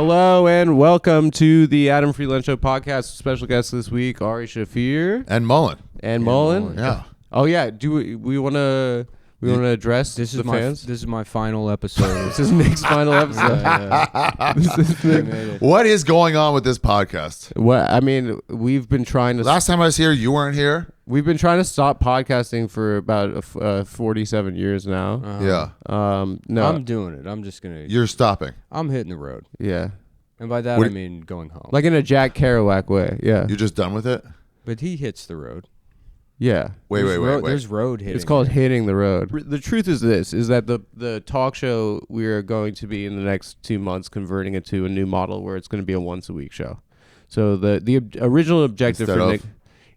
Hello and welcome to the Adam Friedland Show podcast. Special guest this week, Ari Shaffir and Mullen. Yeah. Oh yeah. Do we want to? We want to address this the fans. This is my final episode. This is Nick's final episode. This is What is going on with this podcast? What I mean, we've been trying to. Last time I was here, you weren't here. We've been trying to stop podcasting for about 47 years now. Yeah. No, I'm doing it. I'm just gonna. You're stopping. I'm hitting the road, yeah, and by that I mean going home. like in a Jack Kerouac way. Yeah, You're just done with it? But he hits the road. yeah. Wait. There's road hitting. It's called hitting the road. The truth is this: is that the talk show we are going to be in the next 2 months converting it to a new model where it's going to be a once a week show. So the original objective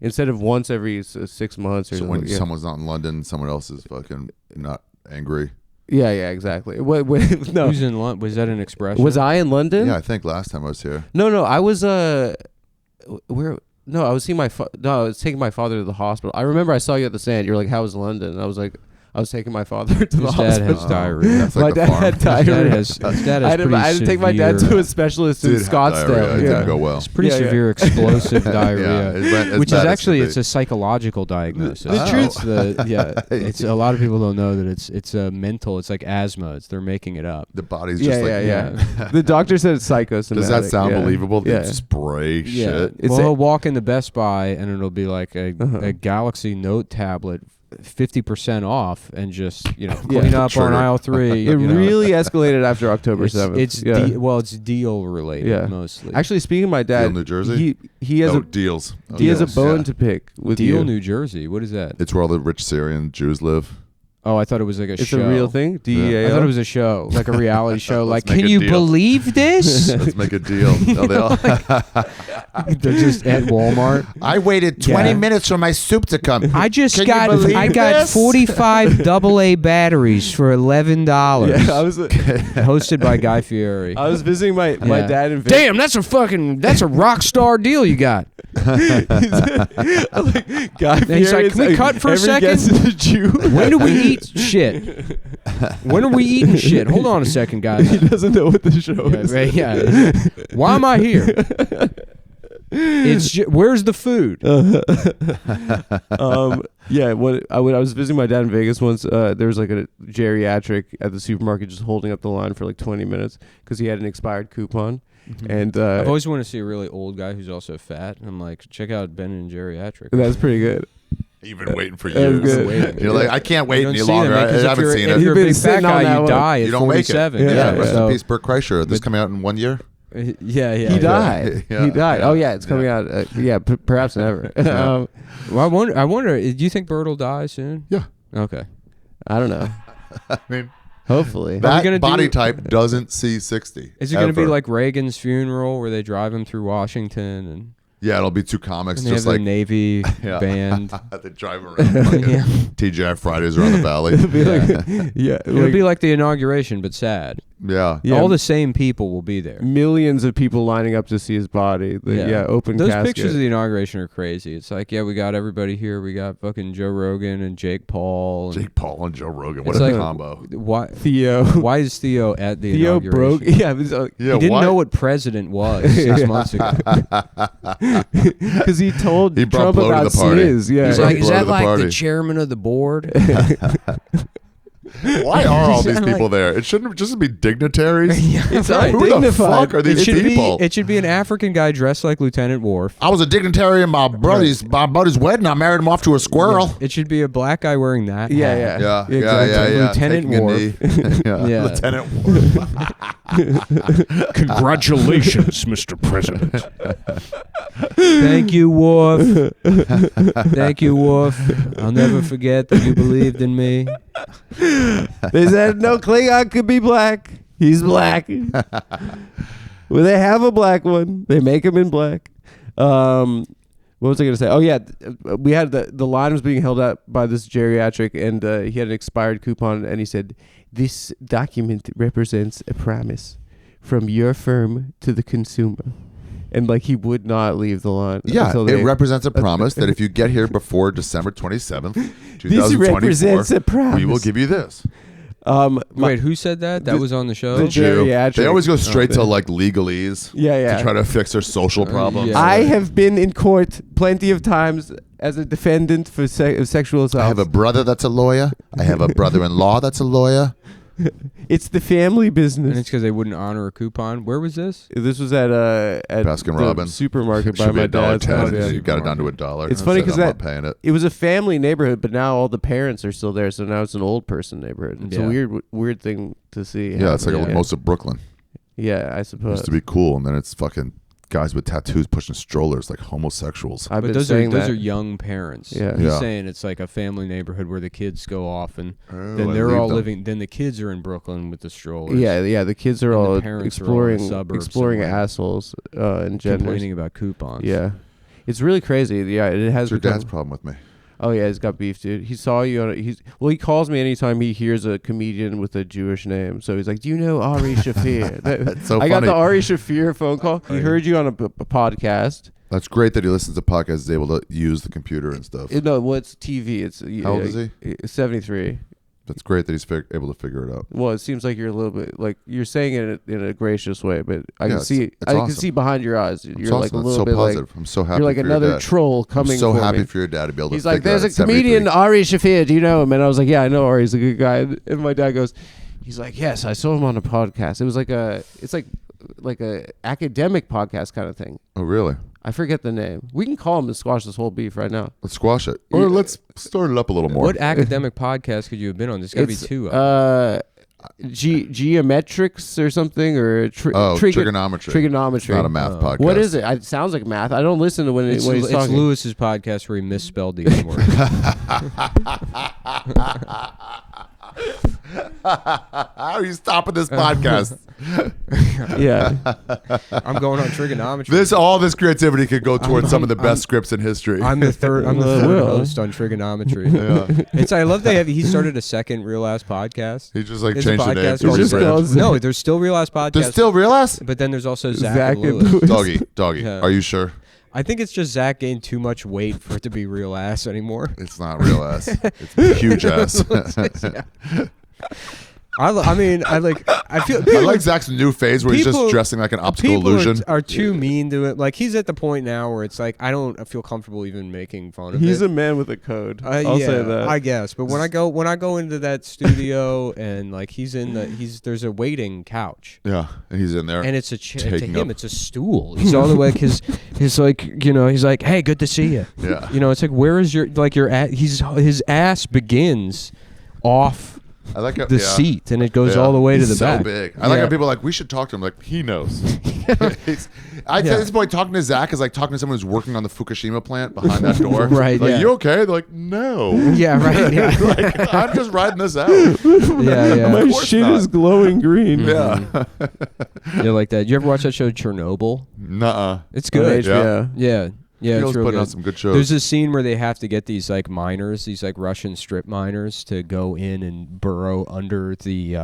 instead of once every 6 months or so when someone's not in London, someone else is fucking not angry. Yeah, exactly. No, Who's in London? Was that an expression? Was I in London? Yeah, I think last time I was here. No, I was where? No, I was seeing I was taking my father to the hospital. I remember I saw you at the stand. You're like, "How was London?" And I was like, "I was taking my father to the hospital." His dad has diarrhea. That's like my dad had diarrhea. His dad has I had to take my dad to a specialist in Scottsdale. It didn't go well. It's pretty severe explosive diarrhea, it's which is bad as actually can be. it's a psychological diagnosis. The truth, It's a lot of people don't know that it's a mental. It's like asthma. They're making it up. The body's just The doctor said it's psychosomatic. Does that sound yeah. believable? They Yeah. spray shit. It's Well, he'll walk into Best Buy and it'll be like a Galaxy Note tablet, 50% off, and just clean up on aisle 3. It really escalated after October 7th. It's deal related mostly. Actually, speaking of my dad, Deal, New Jersey? he has deals. He has a bone to pick with Deal, you. New Jersey. What is that? It's where all the rich Syrian Jews live. Oh, I thought it was like a It's show. a real thing? DEAO? I thought it was a show, like a reality show. Like, make can a you deal. believe this? Let's make a deal. No, they all They're just at Walmart. I waited 20 minutes for my soup to come. I just Can you got believe this? 45 AA batteries for $11. Yeah, I was Hosted by Guy Fieri. I was visiting my dad in Vegas. Damn, that's a rock star deal you got. Guy He's like, can we cut for a every second? guest is a Jew. When do we eat shit? When are we eating shit? Hold on a second, guys. He doesn't know what the show is. Why am I here? Where's the food? When I was visiting my dad in Vegas once, there was like a geriatric at the supermarket just holding up the line for like 20 minutes because he had an expired coupon. Mm-hmm. And I've always wanted to see a really old guy who's also fat. And I'm like, check out Ben and Geriatric. That's pretty good. You've been waiting for That was years. good. You're like, I can't wait any see them, longer. I because haven't seen if it. you're a You've been big fat sitting on that guy, you one. die at You don't make it. 47. Yeah, rest so, in peace, Bert Kreischer. This coming out in 1 year? Yeah. He died. Yeah. He died. Yeah. Oh yeah, it's coming out. Perhaps never. Well, I wonder. Do you think Bert will die soon? Yeah. Okay. I don't know. I mean, Hopefully. that body type doesn't see 60. Is it going to be ever. like Reagan's funeral where they drive him through Washington and Yeah, it'll be two comics they just have like the Navy Yeah. band? They drive around fucking Yeah. TGI Fridays around the valley. It'll be like the inauguration, but sad. Yeah. All the same people will be there. millions of people lining up to see his body. Open Those casket. pictures of the inauguration are crazy. It's like, we got everybody here. We got fucking Joe Rogan and Jake Paul. And Jake Paul and Joe Rogan. What It's a like- combo. why? Theo. Why is Theo at the Theo inauguration? broke. Yeah, it was, Yeah, He didn't why? know what president was 6 months ago. because he told He brought Trump blow to about the party. Sniz. Yeah, He's brought like, is blow to that the like party." the chairman of the board? Why are all these Like- people there? It shouldn't just be dignitaries. it's right. Who the undignified. fuck are these people? It should be an African guy dressed like Lieutenant Worf. I was a dignitary in my buddy's wedding. I married him off to a squirrel. It should be a black guy wearing that. Yeah, hat. Yeah, Exactly. Lieutenant Taking a Worf. knee. Yeah. Yeah. Lieutenant Worf. Congratulations, Mr. President. Thank you, Worf. Thank you, Worf. I'll never forget that you believed in me. They said no Klingon could be black. He's black. Well, they have a black one. They make him in black. What was I going to say? Oh, yeah. We had the line was being held up by this geriatric, and he had an expired coupon, and he said, "This document represents a promise from your firm to the consumer." And like he would not leave the line. Yeah, until it represents a promise that if you get here before December 27th, this represents 2024, a promise. we will give you this. Wait, who said that? That was on the show? the Jew. geriatric. They always go straight to like legalese. Yeah. To try to fix their social problems. yeah. I have been in court plenty of times as a defendant for sexual assault. I have a brother that's a lawyer. I have a brother-in-law that's a lawyer. It's the family And business. it's because they wouldn't honor a coupon. Where was this? This was at Baskin the Robbins. supermarket by Should be my dad's house. $1.10. Yeah. You got it down to $1. It's funny 'cause I'm not that- paying it. It was a family neighborhood, but now all the parents are still there, so now it's an old person neighborhood. It's Yeah. a weird thing to see. Yeah, it's like happen. most of Brooklyn. Yeah, I It suppose. used to be cool, and then it's fucking guys with tattoos pushing strollers like homosexuals. I've But been those saying are that. young parents. Yeah. He's Yeah. saying it's like a family neighborhood where the kids go off and Oh, then I they're leave all them. living. Then the kids are in Brooklyn with the strollers. Yeah. The kids are And the all parents are all in exploring suburbs exploring somewhere. assholes and genders. complaining about coupons. Yeah, it's really crazy. Yeah, it has It's your become. dad's problem with me. Oh yeah, he's got beef, dude. He saw you on. He calls me anytime he hears a comedian with a Jewish name. So he's like, "Do you know Ari Shaffir?" That's so I got funny. the Ari Shaffir phone call. He heard you on a podcast. That's great that he listens to podcasts. Is able to use the computer and stuff. No, well, it's TV. It's How old is he? 73. That's great that he's able to figure it out. Well, it seems like you're a little bit like you're saying it in a gracious way, but I Yeah, can it's see awesome. can see behind your eyes. It's You're like awesome. a That's little so bit positive. like I'm so happy. you're like for your another dad. troll coming. I'm so for happy me. for your dad to be able to. He's like, figure there's out a comedian, 73. Ari Shaffir. Do you know him? And I was like, yeah, I know Ari. He's a good guy. And my dad goes, he's like, yes, I saw him on a podcast. It was like it's like a academic podcast kind of thing. Oh, really? I forget the name. We can call him and squash this whole beef right now. Let's squash it, or let's start it up a little more. What academic podcast could you have been on? There's got to be It's, two. Of them. Geometrics or something or trigonometry. Trigonometry. Not a math podcast. What is it? It sounds like math. I don't listen to when It's he's talking. Lewis's podcast where he misspelled the N word. How are you stopping this podcast? Yeah. I'm going on trigonometry. All this creativity could go towards some of the best scripts in history. I'm the third Well. host on trigonometry. Yeah. I love he started a second Real Ass podcast. He just like It's a changed the name. podcast to called his just brand. calls- No, there's still Real Ass podcast. There's still Real Ass? but then there's also Zach, Zach and and Lewis. Lewis. Doggy. Yeah. Are you sure? I think it's just Zach gained too much weight for it to be Real Ass anymore. It's not Real Ass. It's huge ass. I feel I people like Zach's new phase where he's people- just dressing like an optical people illusion. are too mean to it. Like he's at the point now where it's like I don't feel comfortable even making fun of He's it. a man with a code. I'll yeah, say that. I guess. But when I go into that studio and like there's a waiting couch. Yeah, and he's in there. And it's to Taking him, up- it's a stool. He's all the way because he's like, he's like, hey, good to see you. Yeah. It's like, where is your his ass begins off I like how, the seat and it goes Yeah. all the way to He's the so back. big. I like Yeah. how people are like, we should talk to him. Like, he knows. At this point, talking to Zach is like talking to someone who's working on the Fukushima plant behind that door. Right, Like, yeah. you okay? They're like, no. Yeah, right. Yeah, Like, I'm just riding this out. yeah. My course shit not. is glowing green. Yeah. You like that? You ever watch that show Chernobyl? Nuh-uh. It's On good. HBO. Yeah, He it's was real putting out good. some good shows. There's a scene where they have to get these like miners, these like Russian strip miners, to go in and burrow under the,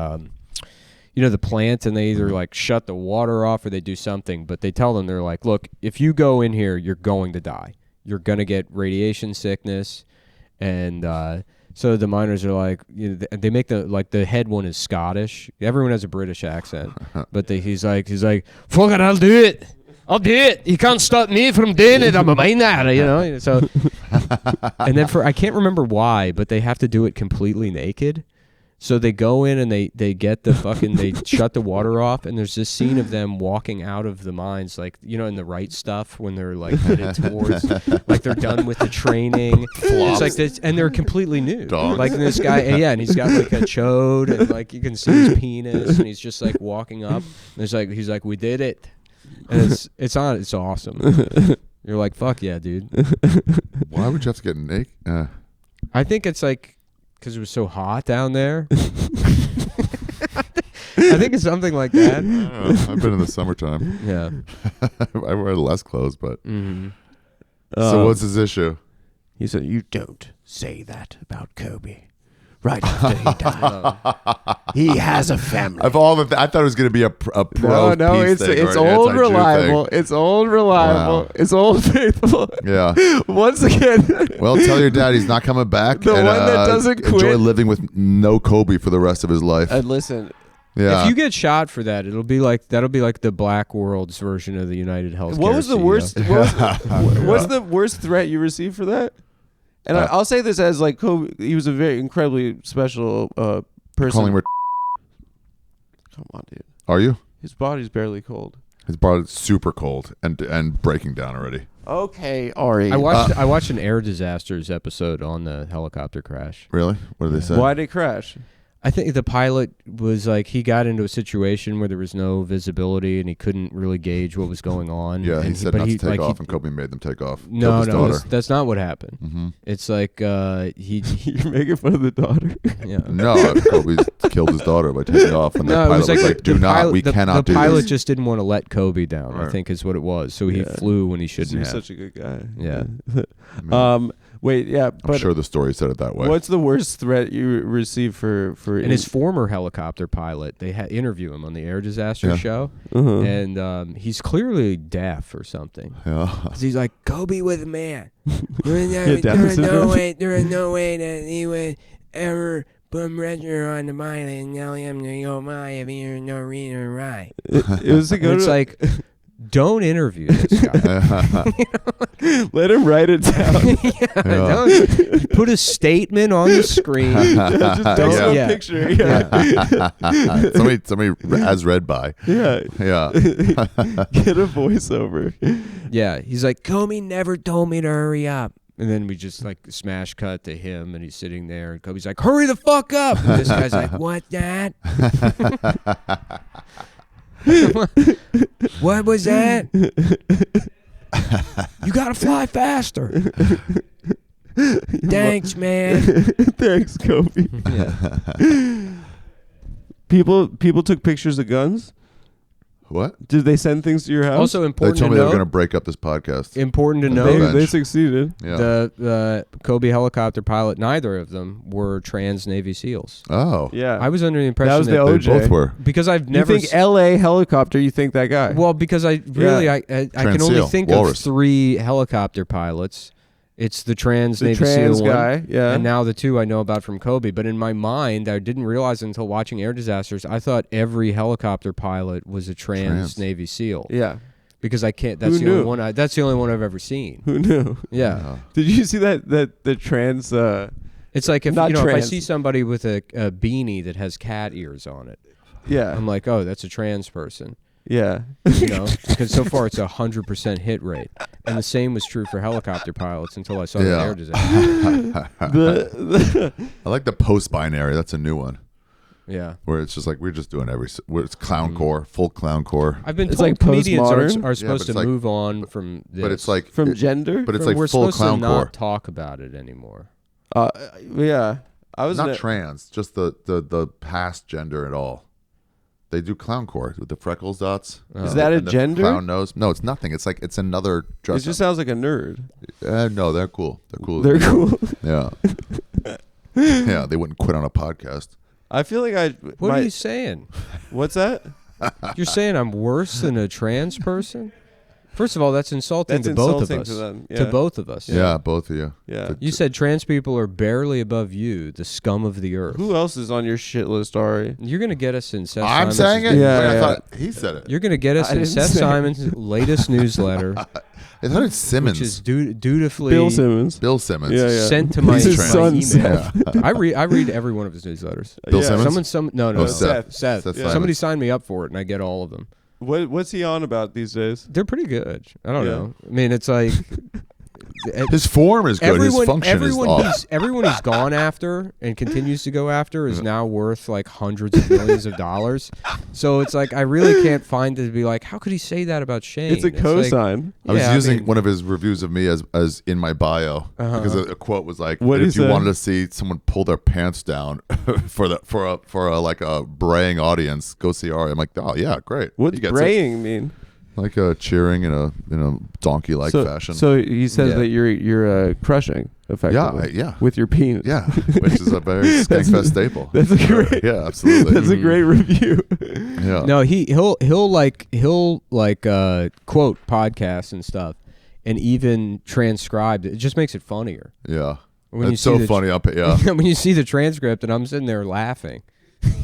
the plant, and they either like shut the water off or they do something. But they tell them, they're like, look, if you go in here, you're going to die. You're gonna get radiation sickness, and so the miners are like, they make the head one is Scottish. Everyone has a British accent, but he's like, fuck it, I'll do it. I'll do it. You can't stop me from doing it. I'm a miner, So, and then I can't remember why, but they have to do it completely naked. So they go in and they get the fucking, they shut the water off, and there's this scene of them walking out of the mines, like, in the right stuff when they're like headed towards, like they're done with the training. It's like this, and they're completely nude. Dogs. Like this guy, and he's got like a chode, and like you can see his penis, and he's just like walking up. And he's like, we did it. And it's awesome. You're like, fuck yeah, dude. Why would you have to get naked? I think it's like because it was so hot down there. I think it's something like that. I don't know. I've been in the summertime. Yeah. I wear less clothes, but. Mm-hmm. So what's his issue? He said, "You don't say that about Kobe." right after he died. He has a family. Of all the, I thought it was going to be a pro No, peace it's thing it's or an old anti-Jew reliable. thing. It's old reliable. Wow. It's old faithful. Yeah. Once again, Well, tell your dad he's not coming back. The and, one that doesn't enjoy quit. living with no Kobe for the rest of his life. and listen, Yeah. If you get shot for that, that'll be like the Black World's version of the United Healthcare. what was the CEO. worst? What's the worst threat you received for that? And I'll say this as like Kobe. He was a very incredibly special person. calling him Come on, dude. Are you? His body's barely cold. His body's super cold and breaking down already. Okay, Ari. I watched an air disasters episode on the helicopter crash. Really? What did they say? Why did it crash? I think the pilot was like, he got into a situation where there was no visibility and he couldn't really gauge what was going on. Yeah, he and said not to take off, and Kobe made them take off. No, Killed his daughter. that's not what happened. Mm-hmm. It's like he You're making fun of the daughter. yeah. No, Kobe killed his daughter by taking off, and the No, it pilot was was like like, "Do not, we cannot do The pilot this." just didn't want to let Kobe down, I Right. think is what it was. So he Yeah. flew when he He shouldn't was have. such a good guy. Yeah. Wait, yeah, I'm but sure the story said it that way. what's the worst threat you received for? And his former helicopter pilot, they had interview him on the air disaster Yeah. show, Uh-huh. and he's clearly deaf or something. Yeah. 'Cause he's like, Kobe was a man. Yeah, Down syndrome. There is no way that he would ever put pressure on the pilot and tell him to go by if there's no reason why. It was to go It's to like, don't interview this guy. let him write it down. Don't put a statement on the screen. Just don't show Yeah. a picture. Yeah. somebody as read by. Yeah. Yeah. Get a voiceover. Yeah, he's like, Kobe never told me to hurry up. And then we just like smash cut to him, and he's sitting there, and Kobe's like, hurry the fuck up. And this guy's like, what, Dad? What was that? You gotta fly faster. Thanks, man. Thanks, Kobe. Yeah. People took pictures of guns. What? Did they send things to your house? Also They important told to me they were going to know. break up this podcast. Important to They- know. they succeeded. Yeah. The Kobe helicopter pilot, neither of them were trans Navy SEAls. Oh. Yeah. I was under the impression That was the They OJ. both were. because I've You never think L.A. helicopter? You think that guy? well because I really I can only Seal, think walrus. of 3 helicopter pilots. It's the trans the Navy trans SEAL guy. one, Yeah. and now the 2 I know about from Kobe. But in my mind, I didn't realize until watching air disasters. I thought every helicopter pilot was a trans Navy SEAL. Yeah. Because I can't. That's Who the only knew? one. That's the only one I've ever seen. Who knew? Yeah. Did you see that the trans? It's like if Not if I trans. see somebody with a beanie that has cat ears on it, Yeah. I'm like, oh, that's a trans person. Yeah. You know, because so far it's 100% hit rate, and the same was true for helicopter pilots until I saw the Yeah. air disaster. I like the post-binary. That's a new one. Yeah, Where it's just like we're just doing where it's clown core, full clown core. I've been It's told like comedians postmodern. are supposed but to it's like- move on from this. But it's like From gender. but it's like we're full supposed clown to core. not talk about it anymore. Yeah. I was Not trans, just the past gender at all. They do clown core with the freckles dots. Is that a and the gender? Clown nose. No, it's nothing. It's like it's another dress. It just sounds like a nerd. No, they're cool. They're cool. They're cool. Yeah. Yeah, they wouldn't quit on a podcast. I feel like What are you saying? What's that? You're saying I'm worse than a trans person? First of all, that's insulting That's to both of insulting us. to them, To yeah. both of us. Yeah, both of you. Yeah. You said trans people are barely above you, the scum of the earth. Who else is on your shit list, Ari? You're going to get us in Seth I'm Simons' saying it. Yeah, Wait, I yeah. thought he said it. You're going to get us I in didn't Seth say it. Simons' latest newsletter, I thought it's Simmons. which is dutifully Bill Simmons. Bill Simmons. Yeah, yeah. sent to my, He's his my son, email. Seth. I read every one of his newsletters. Bill Simmons? No, Oh, Seth. Seth Yeah. Somebody signed me up for it, and I get all of them. What's he on about these days? They're pretty good. I don't Yeah. know. I mean, it's like His form is good. His function is off. everyone he's gone after and continues to go after is now worth like hundreds of millions of dollars. So it's like I really can't find it to be like, how could he say that about Shane? It's a like- cosign. I was Yeah, using mean- one of his reviews of me as in my bio because a quote was like, What "If is you that? wanted to see someone pull their pants down for a like a braying audience, go see Ari." I'm like, "Oh yeah, great." What's He gets it. braying mean? Like cheering in a donkey like so, fashion. So he says Yeah. that you're crushing. effectively. Yeah. With your penis. Yeah, which is a very Skankfest staple. That's a great. Yeah, absolutely. That's a great review. Yeah. No, he'll quote podcasts and stuff, and even transcribe it. It just makes it funnier. Yeah. When you It's see so funny. Yeah. when you see the transcript, and I'm sitting there laughing.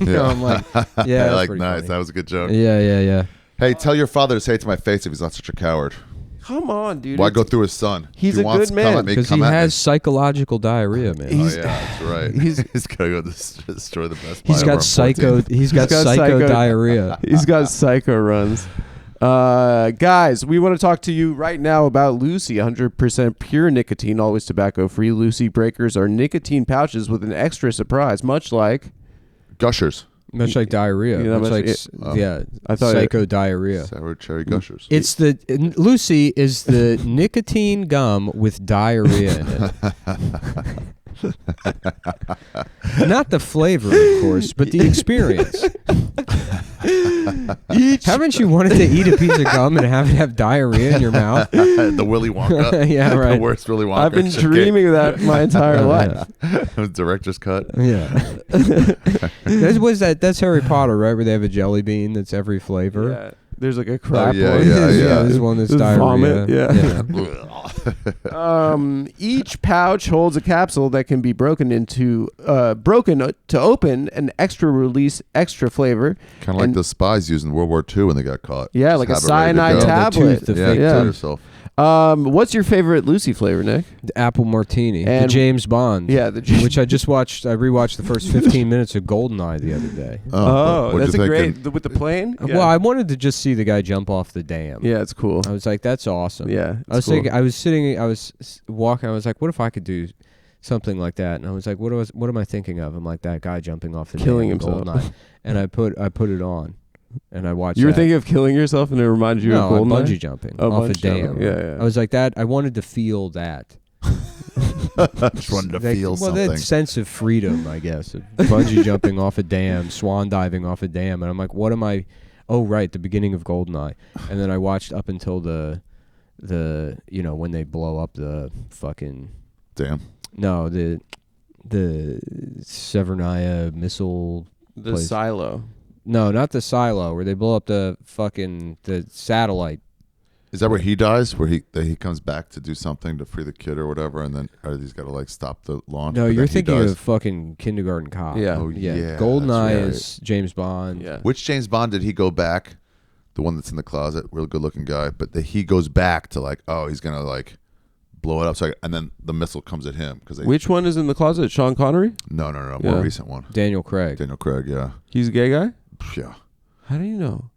You know, Yeah. I'm like, yeah, that's like pretty nice. funny. That was a good joke. Yeah. Hey, tell your father to say it to my face if he's not such a coward. Come on, dude. Why go through his son? He's If he a wants good to come man. at me, Because he come at me. has psychological diarrhea, man. Oh yeah, that's right. He's gonna go destroy the best. He's buy got over on psycho. 14. He's got psycho diarrhea. He's got psycho runs. Guys, we want to talk to you right now about Lucy, 100% pure nicotine, always tobacco-free. Lucy Breakers are nicotine pouches with an extra surprise, much like... Gushers, Much like diarrhea. You know, much like I thought psycho diarrhea. sour cherry gushers. It's Lucy is the nicotine gum with diarrhea in it. Not the flavor, of course, but the experience. Haven't you wanted to eat a piece of gum and have it have diarrhea in your mouth? The Willy Wonka. Yeah, right. The worst Willy Wonka. I've been dreaming of that my entire life. Director's cut. Yeah. That's Harry Potter, right? Where they have a jelly bean that's every flavor. Yeah. There's like a crap yeah, one. yeah. There's one that's There's diarrhea. vomit, yeah. Each pouch holds a capsule that can be broken to open an extra release, extra flavor. Kind of like the spies used in World War II when they got caught. Yeah, Just like a have it ready to cyanide go. tablet. The Yeah, fake kill tooth. yourself. What's your favorite Lucy flavor, Nick? The apple martini. The And- James Bond. Yeah, which I just watched. I rewatched the first 15 minutes of Goldeneye the other day. Oh, what'd that's you a think? great with the plane. Well, I wanted to just see the guy jump off the dam. Yeah, it's cool. I was like, that's awesome. Yeah, I was it's cool. thinking. I was sitting. I was walking. I was like, what if I could do something like that? And I was like, what am I thinking of? I'm like, that guy jumping off the Killing dam in himself. Goldeneye. And I put it on, and I watched. You were that. thinking of killing yourself, and it reminded you no, of Goldeneye? bungee jumping Oh, off a bungee jumping. dam. Yeah. I was like that. I wanted to feel that. Just wanted to Like, feel well, something. that sense of freedom, I guess, of bungee jumping off a dam, swan diving off a dam, and I'm like, what am I? Oh, right, the beginning of Goldeneye, and then I watched up until the when they blow up the fucking Damn. no the Severnaya missile. The place. silo. No, not the silo where they blow up the satellite. Is that where he dies? Where he comes back to do something to free the kid or whatever, and then he's got to like stop the launch? No, but you're then he thinking dies? of fucking Kindergarten Cop. Yeah. Oh Yeah, yeah. Goldeneye that's right. is James Bond. Yeah. Which James Bond did he go back? The one that's in the closet, real good looking guy. But he goes back to like, oh, he's gonna like blow it up. So and then the missile comes at him because Which one is in the closet? Sean Connery? No, Yeah. more recent one. Daniel Craig. Daniel Craig, yeah, He's a gay guy? yeah. How do you know?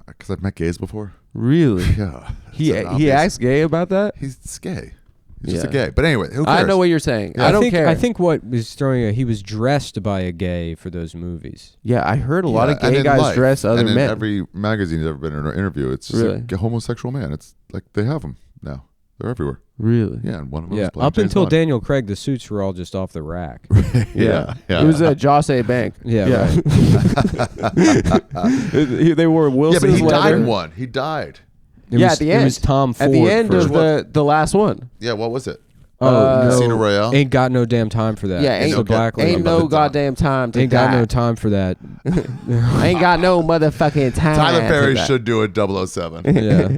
Because I've met gays before. Really? Yeah, He it's obvious. acts gay about that? He's gay. He's just a Yeah. gay. But anyway, who cares? I know what you're saying. Yeah. I don't think, care. I think what was throwing he was dressed by a gay for those movies. Yeah, I heard a lot of and gay in guys life, dress other and in men. every magazine he's ever been in or interview, it's just Really? a homosexual man. It's like they have them now. They're everywhere. Really? Yeah, and one of them Yeah, is playing up James until Bond. Daniel Craig, the suits were all just off the rack. Yeah. It was Joss A. Bank. Yeah, right. They wore Yeah, Wilson's but he leather. died in one. He died. At the end. It was Tom Ford. At the end for, of the last one. Yeah, what was it? no, Casino Royale? Ain't got no damn time for that. Yeah, It's ain't, the black lady. ain't no goddamn time to Ain't die. got no time for that. Ain't got no motherfucking time. Tyler Perry for that. should do a 007. Yeah.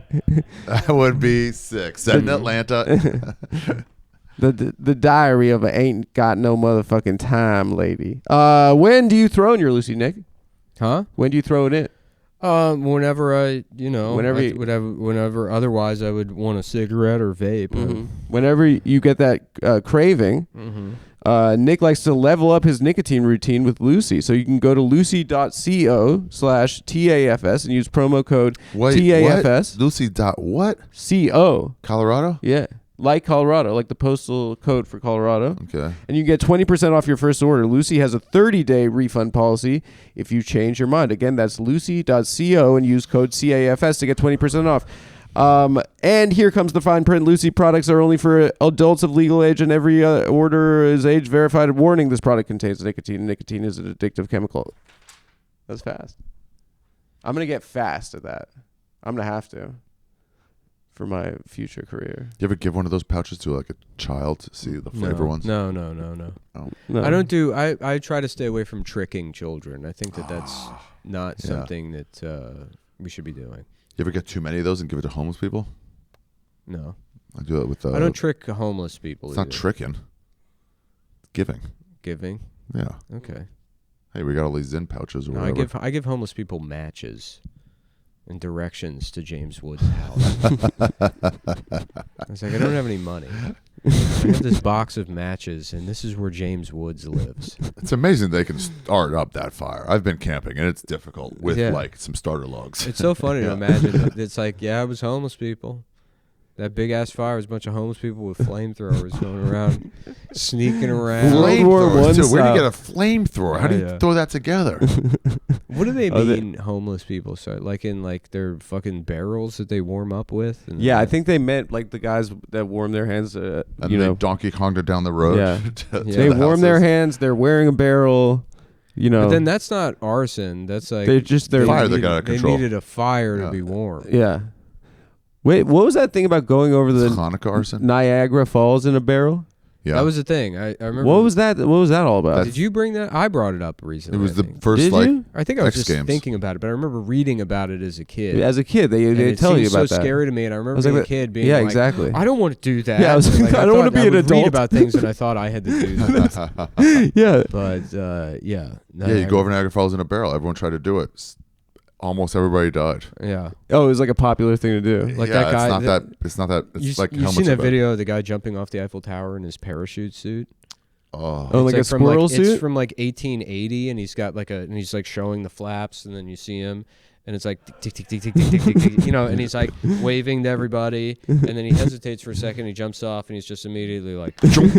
That would be sick. Set in Atlanta. The diary of a ain't got no motherfucking time lady. When do you throw in your Lucy, Nick? Huh? When do you throw it in? Whenever Whenever whenever otherwise I would want a cigarette or vape. Whenever you get that craving, Nick likes to level up his nicotine routine with Lucy. So you can go to lucy.co/TAFS and use promo code Wait, TAFS. what? Lucy dot what? CO. Colorado? Yeah. Like Colorado, like the postal code for Colorado. Okay. And you get 20% off your first order. Lucy has a 30-day refund policy if you change your mind. Again, that's lucy.co and use code CAFS to get 20% off. And here comes the fine print. Lucy products are only for adults of legal age, and every order is age verified. Warning, this product contains nicotine. Nicotine is an addictive chemical. That's fast. I'm going to get fast at that. I'm going to have to. for my future career. You ever give one of those pouches to like a child to see the flavor ones? No. Oh. No. I don't do. I try to stay away from tricking children. I think that's not something that we should be doing. You ever get too many of those and give it to homeless people? No. I do it with. I don't trick homeless people. It's not tricking. It's giving. Giving. Yeah. Okay. Hey, we got all these Zen pouches or No, whatever. I give homeless people matches and directions to James Wood's house. I was like, I don't have any money. I have this box of matches, and this is where James Woods lives. It's amazing they can start up that fire. I've been camping, and it's difficult with like some starter logs. It's so funny to imagine. It's like, it was homeless people. That big ass fire was a bunch of homeless people with flamethrowers going around, sneaking around. World War I Flamethrowers, too. Where do you style. get a flamethrower? How do you throw that together? What do they mean, homeless people? So, like in like their fucking barrels that they warm up with? And Yeah, I think they meant like the guys that warm their hands. And You they know, Donkey Konged it down the road. Yeah. to they the warm their houses. hands. They're wearing a barrel. You know, But then that's not arson. That's like they're Fire that got out of they control. needed a fire Yeah. to be warm. Yeah. Wait, what was that thing about going over the Hanukkah arson. Niagara Falls in a barrel? Yeah, That was the thing. I remember. What was that? What was that all about? Did you bring that? I brought it up recently. it was I the think. first Did like you? I think I was X just Games. thinking about it, but I remember reading about it as a kid. As a kid, they And it tell you seemed about so that. scary to me, and I remember was being like, a kid being yeah, like, exactly. I don't want to do that. Yeah, I was And, like, I don't wanna thought be an would read adult. about things, and I thought I had to do that. Yeah. But yeah. No, Yeah, you go over Niagara Falls in a barrel. Everyone tried to do it. Almost everybody died. Yeah. Oh, it was like a popular thing to do. Like yeah, that guy. It's not that. It's like you helmets seen that about- video of the guy jumping off the Eiffel Tower in his parachute suit? Oh, Oh, like a from squirrel It's suit? from like 1880, and he's got and he's like showing the flaps, and then you see him, and it's like tick tick tick tick tick tick tick, tick, you know, and he's like waving to everybody, and then he hesitates for a second, he jumps off, and he's just immediately like,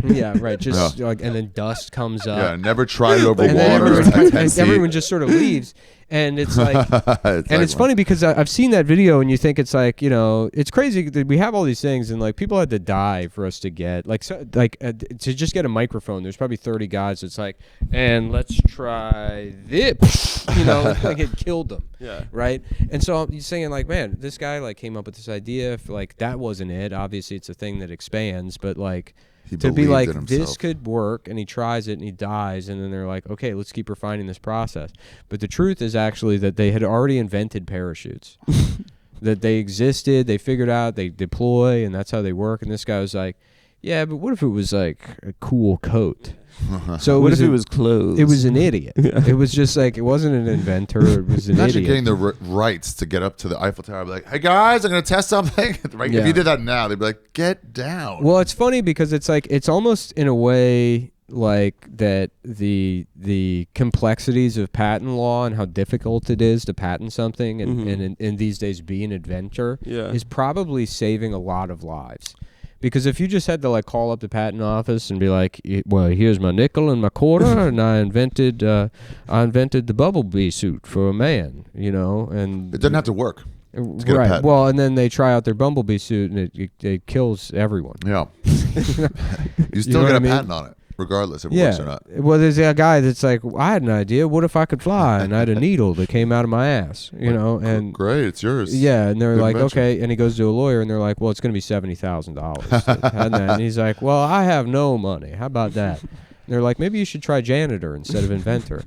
yeah, right, just like, and then dust comes up. yeah. Never tried it over And then water. everyone just sort of leaves, and it's like, it's funny because I've seen that video, and you think it's like, you know, it's crazy that we have all these things, and like people had to die for us to get to just get a microphone. There's probably 30 guys. It's like, and let's try this, you know, like it killed them. Yeah. Right. And so I'm saying like, man, this guy like came up with this idea. Like that wasn't it. Obviously, it's a thing that expands, but like. He To be believed like, in himself. this could work, and he tries it, and he dies, and then they're like, okay, let's keep refining this process. But the truth is actually that they had already invented parachutes, that they existed, they figured out, they deploy, and that's how they work. And this guy was like, yeah, but what if it was like a cool coat? So What if it was clothes? It was an idiot. It was just like, it wasn't an inventor, it was an Imagine idiot. getting the rights to get up to the Eiffel Tower. Be like, hey guys, I'm gonna test something. Right? Yeah. If you did that now, they'd be like, get down. Well, it's funny because it's like it's almost in a way like that the complexities of patent law and how difficult it is to patent something and in these days be an inventor is probably saving a lot of lives. Because if you just had to like call up the patent office and be like, well, here's my nickel and my quarter, and I invented the bumblebee suit for a man, you know, and it doesn't have to work. get a right. patent. Well, and then they try out their bumblebee suit, and it kills everyone. Yeah. You still know get what a I mean? patent on it, regardless if it works or not. Well, there's a guy that's like, well, I had an idea. What if I could fly? And I had a needle that came out of my ass, you know? And Great, it's yours. yeah, and they're Good like, invention. okay. And he goes to a lawyer, and they're like, well, it's going to be $70,000. And he's like, well, I have no money. How about that? And they're like, maybe you should try janitor instead of inventor.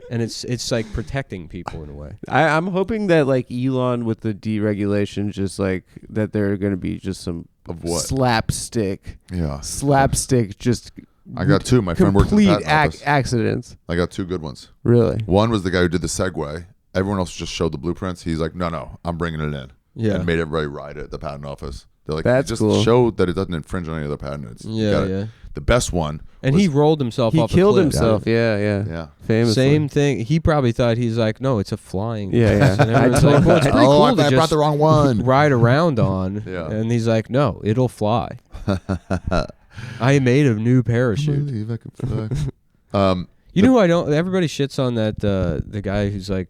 And it's like protecting people in a way. I'm hoping that like Elon with the deregulation, just like that there are going to be just some Of what? slapstick, Yeah. just I got two. My friend worked in the complete patent office. accidents. I got two good ones. Really? One was the guy who did the Segway. Everyone else just showed the blueprints. He's like, no, I'm bringing it in. Yeah. And made everybody ride it at the patent office. They're like, That's just cool. show that it doesn't infringe on any other patent. Yeah. The best one. And was- he rolled himself He off a killed cliff. himself. Yeah. Yeah. Famously. Same thing. He probably thought he's like, no, it's a flying. Yeah. And I everyone's told like, well, it's him. pretty Oh, cool I to brought just the wrong one. ride around on. Yeah. And he's like, no, it'll fly. I made a new parachute. Believe I can fly. You know who I don't? Everybody shits on that the guy who's like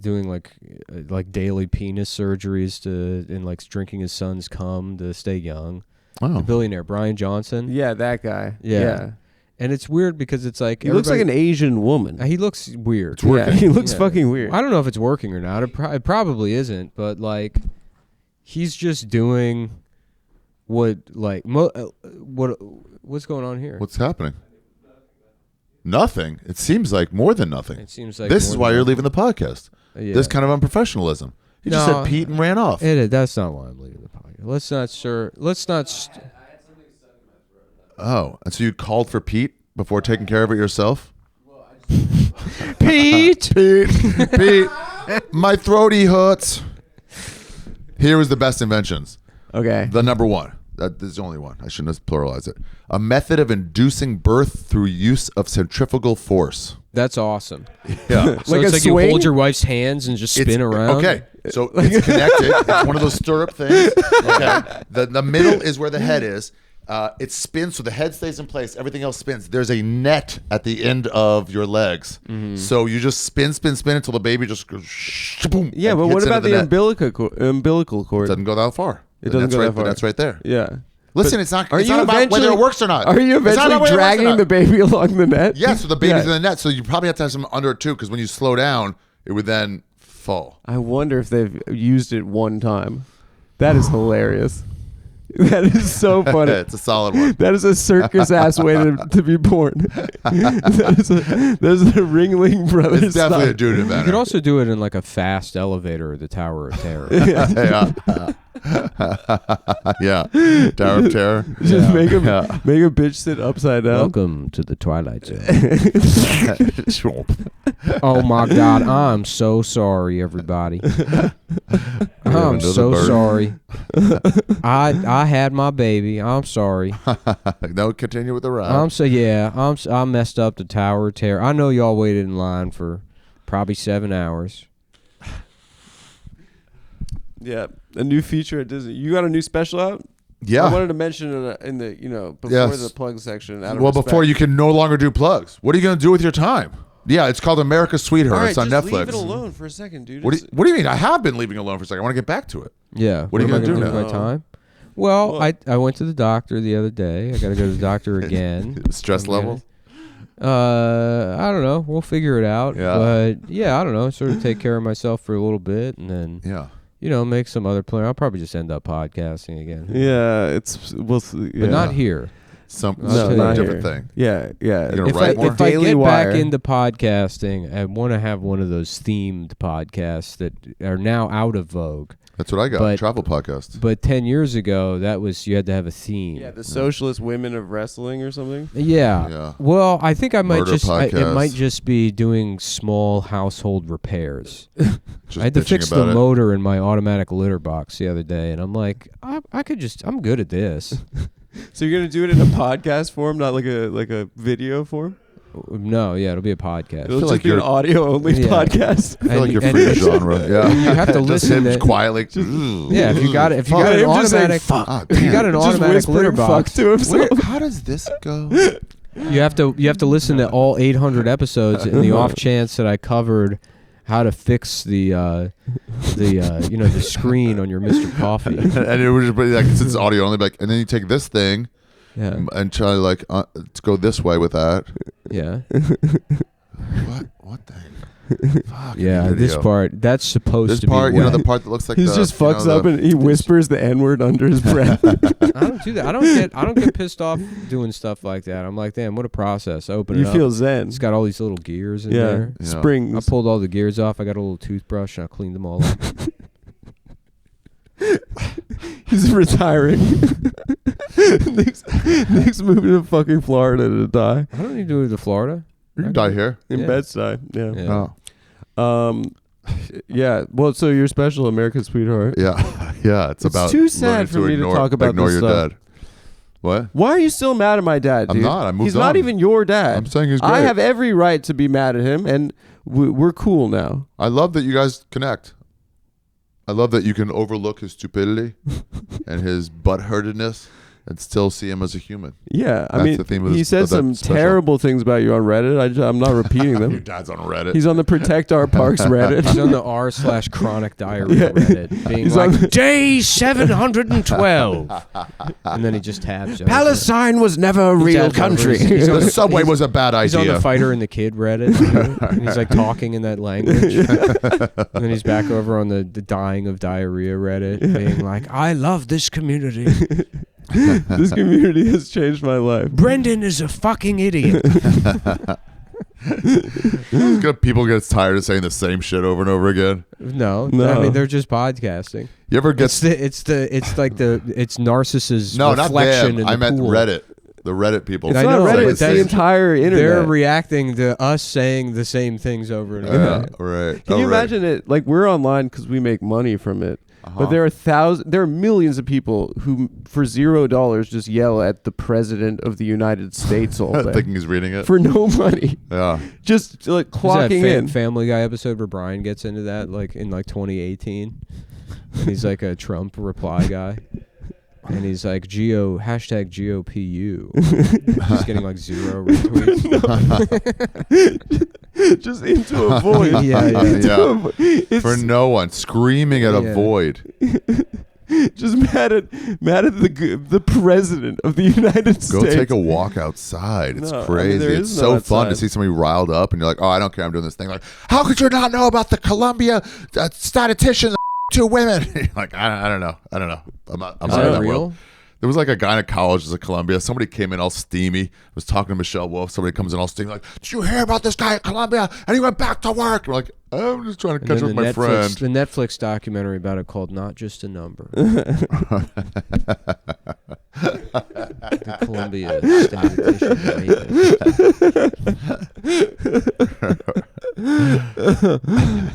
doing like daily penis surgeries and like drinking his son's cum to stay young. The Oh. billionaire Brian Johnson. Yeah, that guy. Yeah. And it's weird because it's like He looks like an Asian woman. he looks weird. It's working. Yeah, he looks Yeah. fucking weird. I don't know if it's working or not. It probably isn't, but like he's just doing what like what's going on here? What's happening? Nothing. It seems like more than nothing. It seems like this more is why than you're nothing. leaving the podcast. Yeah. This kind of unprofessionalism. He just No. said Pete and ran off. That's not why I'm leaving the podcast. Let's not. Oh, and so you called for Pete before taking care of it yourself? Pete. Pete, my throaty hurts. Here was the best inventions. Okay. The number one. That is the only one. I shouldn't have pluralized it. A method of inducing birth through use of centrifugal force. That's awesome. Yeah. So Like it's a like swing? you hold your wife's hands and just spin around. Okay. So it's connected. It's one of those stirrup things. Okay. The middle is where the head is. It spins, so the head stays in place. Everything else spins. There's a net at the end of your legs. Mm-hmm. So you just spin until the baby just goes boom. Yeah, and but hits what into about the net. umbilical It cord? doesn't go that far. It doesn't go that far. That's right there. Yeah. Listen, But it's not. are It's you not about whether eventually- it works or not. Are you It's not about eventually whether it works or dragging not. the baby along the net? Yeah, so the baby's Yeah. in the net. So you probably have to have some under it too, because when you slow down, it would then fall. I wonder if they've used it one time. That is hilarious. That is so funny. It's a solid one. That is a circus ass way to be born. that is a Ringling Brothers. It's definitely a style. dude You could inventor. also do it in like a fast elevator or the Tower of Terror. Yeah. Yeah. Tower of Terror. Just make a Yeah. bitch sit upside down. Welcome to the Twilight Zone. Oh my God, I'm so sorry, everybody. I'm another so bird. sorry. I had my baby. I'm sorry. No, continue with the ride. I messed up the Tower of Terror. I know y'all waited in line for probably 7 hours. Yeah, a new feature at Disney. You got a new special out? Yeah. I wanted to mention in the before Yes. the plug section. Out of Well, respect. before you can no longer do plugs. What are you going to do with your time? Yeah, it's called America's Sweetheart. All right, It's on just Netflix. leave it alone for a second, dude. What do you mean? I have been leaving it alone for a second. I want to get back to it. Yeah. What are you am I gonna do with now? my time? Well, I went to the doctor the other day. I got to go to the doctor again. Stress I'm level? I don't know. We'll figure it out. Yeah. But yeah, I don't know. Sort of take care of myself for a little bit, and then Yeah. make some other plan. I'll probably just end up podcasting again. Yeah, But not here. Some No, not different here. thing. Yeah. You're gonna If write more? if I Daily get Wire. back into podcasting, I want to have one of those themed podcasts that are now out of vogue. That's what I got. But- Travel podcast. But 10 years ago, you had to have a theme. Yeah, the Socialist Women of Wrestling or something. Yeah. Yeah. Well, I think I might Murder it podcast. might just be doing small household repairs. Just I had to bitching fix the about it. motor in my automatic litter box the other day, and I'm like, I'm good at this. So you're gonna do it in a podcast form, not like a video form. No, yeah, it'll be a podcast. It'll feel just like be an you're- audio only Yeah. podcast. I feel like you're And- free genre. Yeah. you have to Just listen him to- quietly. Yeah, if you got an Him just saying, automatic, "Fuck." if you got an Just automatic litter whispering fuck box, to himself. How does this go? you have to listen to all 800 episodes in the off chance that I covered how to fix the screen on your Mr. Coffee. And it would just be like, since it's audio only, like, and then you take this thing Yeah, and try like to go this way with that. yeah, What thing? Fuck, yeah. video. This part that's supposed This to part, be. you know, wet. the part that looks like He the, just you know, fucks up and he whispers the N-word under his breath. I don't do that. I don't get pissed off doing stuff like that. I'm like, damn, what a process. Open You it feel up. zen. It's got all these little gears in Yeah, there. Yeah. springs. I pulled all the gears off. I got a little toothbrush and I cleaned them all up. He's retiring. Nick's moving to fucking Florida to die I don't need to go to Florida. You can die here. in Yeah. Bed-Stuy. Yeah. Yeah. Oh. Yeah. Well, so your special, American Sweetheart. Yeah. Yeah. It's It's about too sad learning for me to ignore, talk about ignore this your stuff. dad. What? Why are you still mad at my dad, I'm dude? not. I moved He's not on. even your dad. I'm saying he's great. I have every right to be mad at him, and we're cool now. I love that you guys connect. I love that you can overlook his stupidity and his butthurtedness and still see him as a human. Yeah, I That's mean, the theme of he this- said of that some special. terrible things about you on Reddit. I'm not repeating Your them. dad's on Reddit. He's on the Protect Our Parks He's Reddit. on the r/chronic diarrhea Reddit, being He's like on- day 712, and then he just tabs. over. Palestine was never a He real tabs over. country. He's on the subway was a bad He's on idea. the Fighter and the Kid Reddit, too, and he's like talking in that language. And then he's back over on the dying of diarrhea Reddit, being like, "I love this community. This community has changed my life. Brendan is a fucking idiot." People get tired of saying the same shit over and over again. No, No. I mean they're just podcasting. You ever get It's Narcissus no, not reflection them. in the I meant pool. Reddit. The Reddit people. It's I not know, Reddit, but it's the that's- entire internet. They're reacting to us saying the same things over and over. Right. Can you imagine it? Like, we're online because we make money from it. But there are millions of people who, for $0, just yell at the president of the United States all day Thinking he's reading it. for no money. Yeah. Just like Is that clocking in. Family Guy episode where Brian gets into that, like in like 2018? He's like a Trump reply guy, and he's like #GOPU. He's getting like 0 retweets. Just into a void. Yeah. It's For no one. Screaming at a Yeah. void. just mad at the president of the United Go States. take a walk outside. It's No, I mean, crazy. there It's is so no fun to outside. see somebody riled up and you're like, oh, I don't care. I'm doing this thing. Like, how could you not know about the Columbia statistician, 2 women? You're like, I don't know. I'm not Is in that that real? world. There was like a guy in college at Columbia. Somebody came in all steamy, was talking to Michelle Wolf. Somebody comes in all steamy, like, did you hear about this guy at Columbia? And he went back to work. We're like, I'm just trying to And catch then up with my friend. The Netflix documentary about it called "Not Just a Number." The Columbia statistician.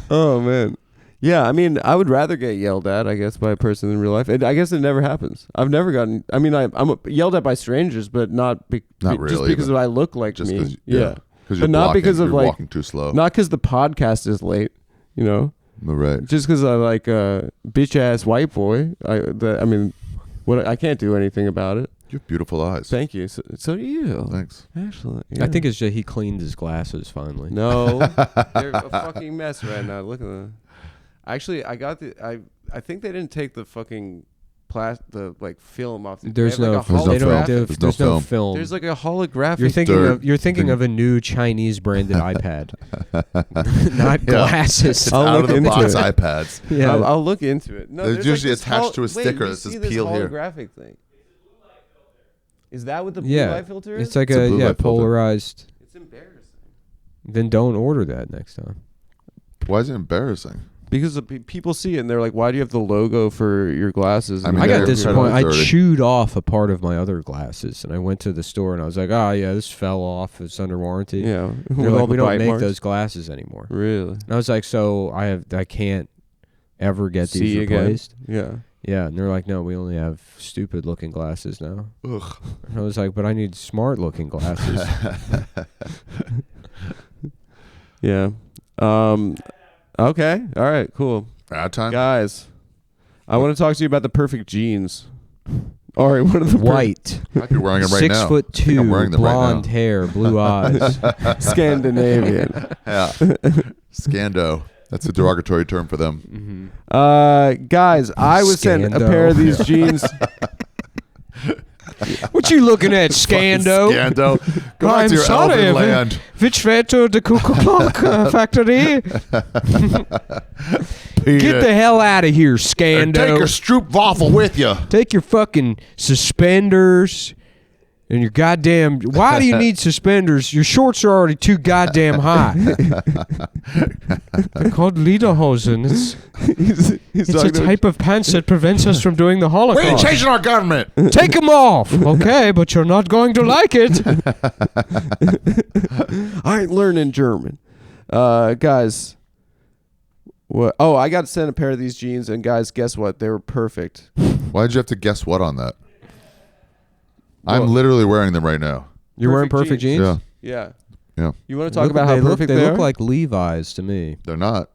Oh man. Yeah, I mean, I would rather get yelled at, I guess, by a person in real life. And I guess it never happens. I've never gotten. I mean, I'm yelled at by strangers, but not Not just really, because but I look like Just me. because, Yeah, because but not because of you're like walking too slow. not because the podcast is late. You know, Right. just because I like a bitch ass white boy. I mean, I can't do anything about it. You have beautiful eyes. Thank you. So do you. Thanks. Excellent. I think it's just he cleaned his glasses finally. No, they're a fucking mess right now. Look at them. Actually, I think they didn't take the fucking the like film off. There's they have, no, like, a There's no they don't film. do- There's no there's no film. film. There's like a holographic. You're thinking of a new Chinese branded iPad, not glasses. I'll Out look of the into box it. iPads. Yeah, I'll look into it. No, There's there's usually like this attached to a sticker you that says see this "Peel here." holographic thing. Is that what the blue yeah. light filter is? It's like It's a a blue light filter. polarized. It's embarrassing. Then don't order that next time. Why is it embarrassing? Because people see it and they're like, "Why do you have the logo for your glasses?" I And mean, I got they're disappointed. I dirty. chewed off a part of my other glasses, and I went to the store and I was like, "Oh yeah, this fell off. It's under warranty." Yeah, They're with like, all the "We don't bite make marks. those glasses anymore." Really? And I was like, "So I can't ever get See these again? replaced?" Yeah. Yeah, and they're like, "No, we only have stupid looking glasses now." Ugh. And I was like, "But I need smart looking glasses." Yeah. Okay. All right. Cool. Bad time. Guys, I want to talk to you about the perfect jeans. All right. What are the White, Might be wearing them right now. 6'2", I'm wearing them right now. blonde hair, blue eyes. Scandinavian? Yeah. Scando. That's a derogatory term for them. Guys, I was sent a Scando. pair of these jeans. What you looking at, Scando? Scando. Go back I'm to your sorry, elven land. Which way to the Cuckoo Clock factory? Get the hell out of here, And Scando. take your Stroopwafel with you. Take your fucking suspenders and your goddamn... Why do you need suspenders? Your shorts are already too goddamn high. They're called lederhosen. It's a talking to- type of pants that prevents us from doing the We ain't Holocaust. changing our government. Take them off. Okay, but you're not going to like it. I ain't learning German. Guys. What? Oh, I got sent a pair of these jeans, and guys, guess what? They were perfect. Why did you have to guess what on that? I'm Well- literally wearing them right now. You're wearing perfect jeans? Yeah. Yeah. Yeah. You want to talk about how perfect they they look are? like Levi's to me. They're not.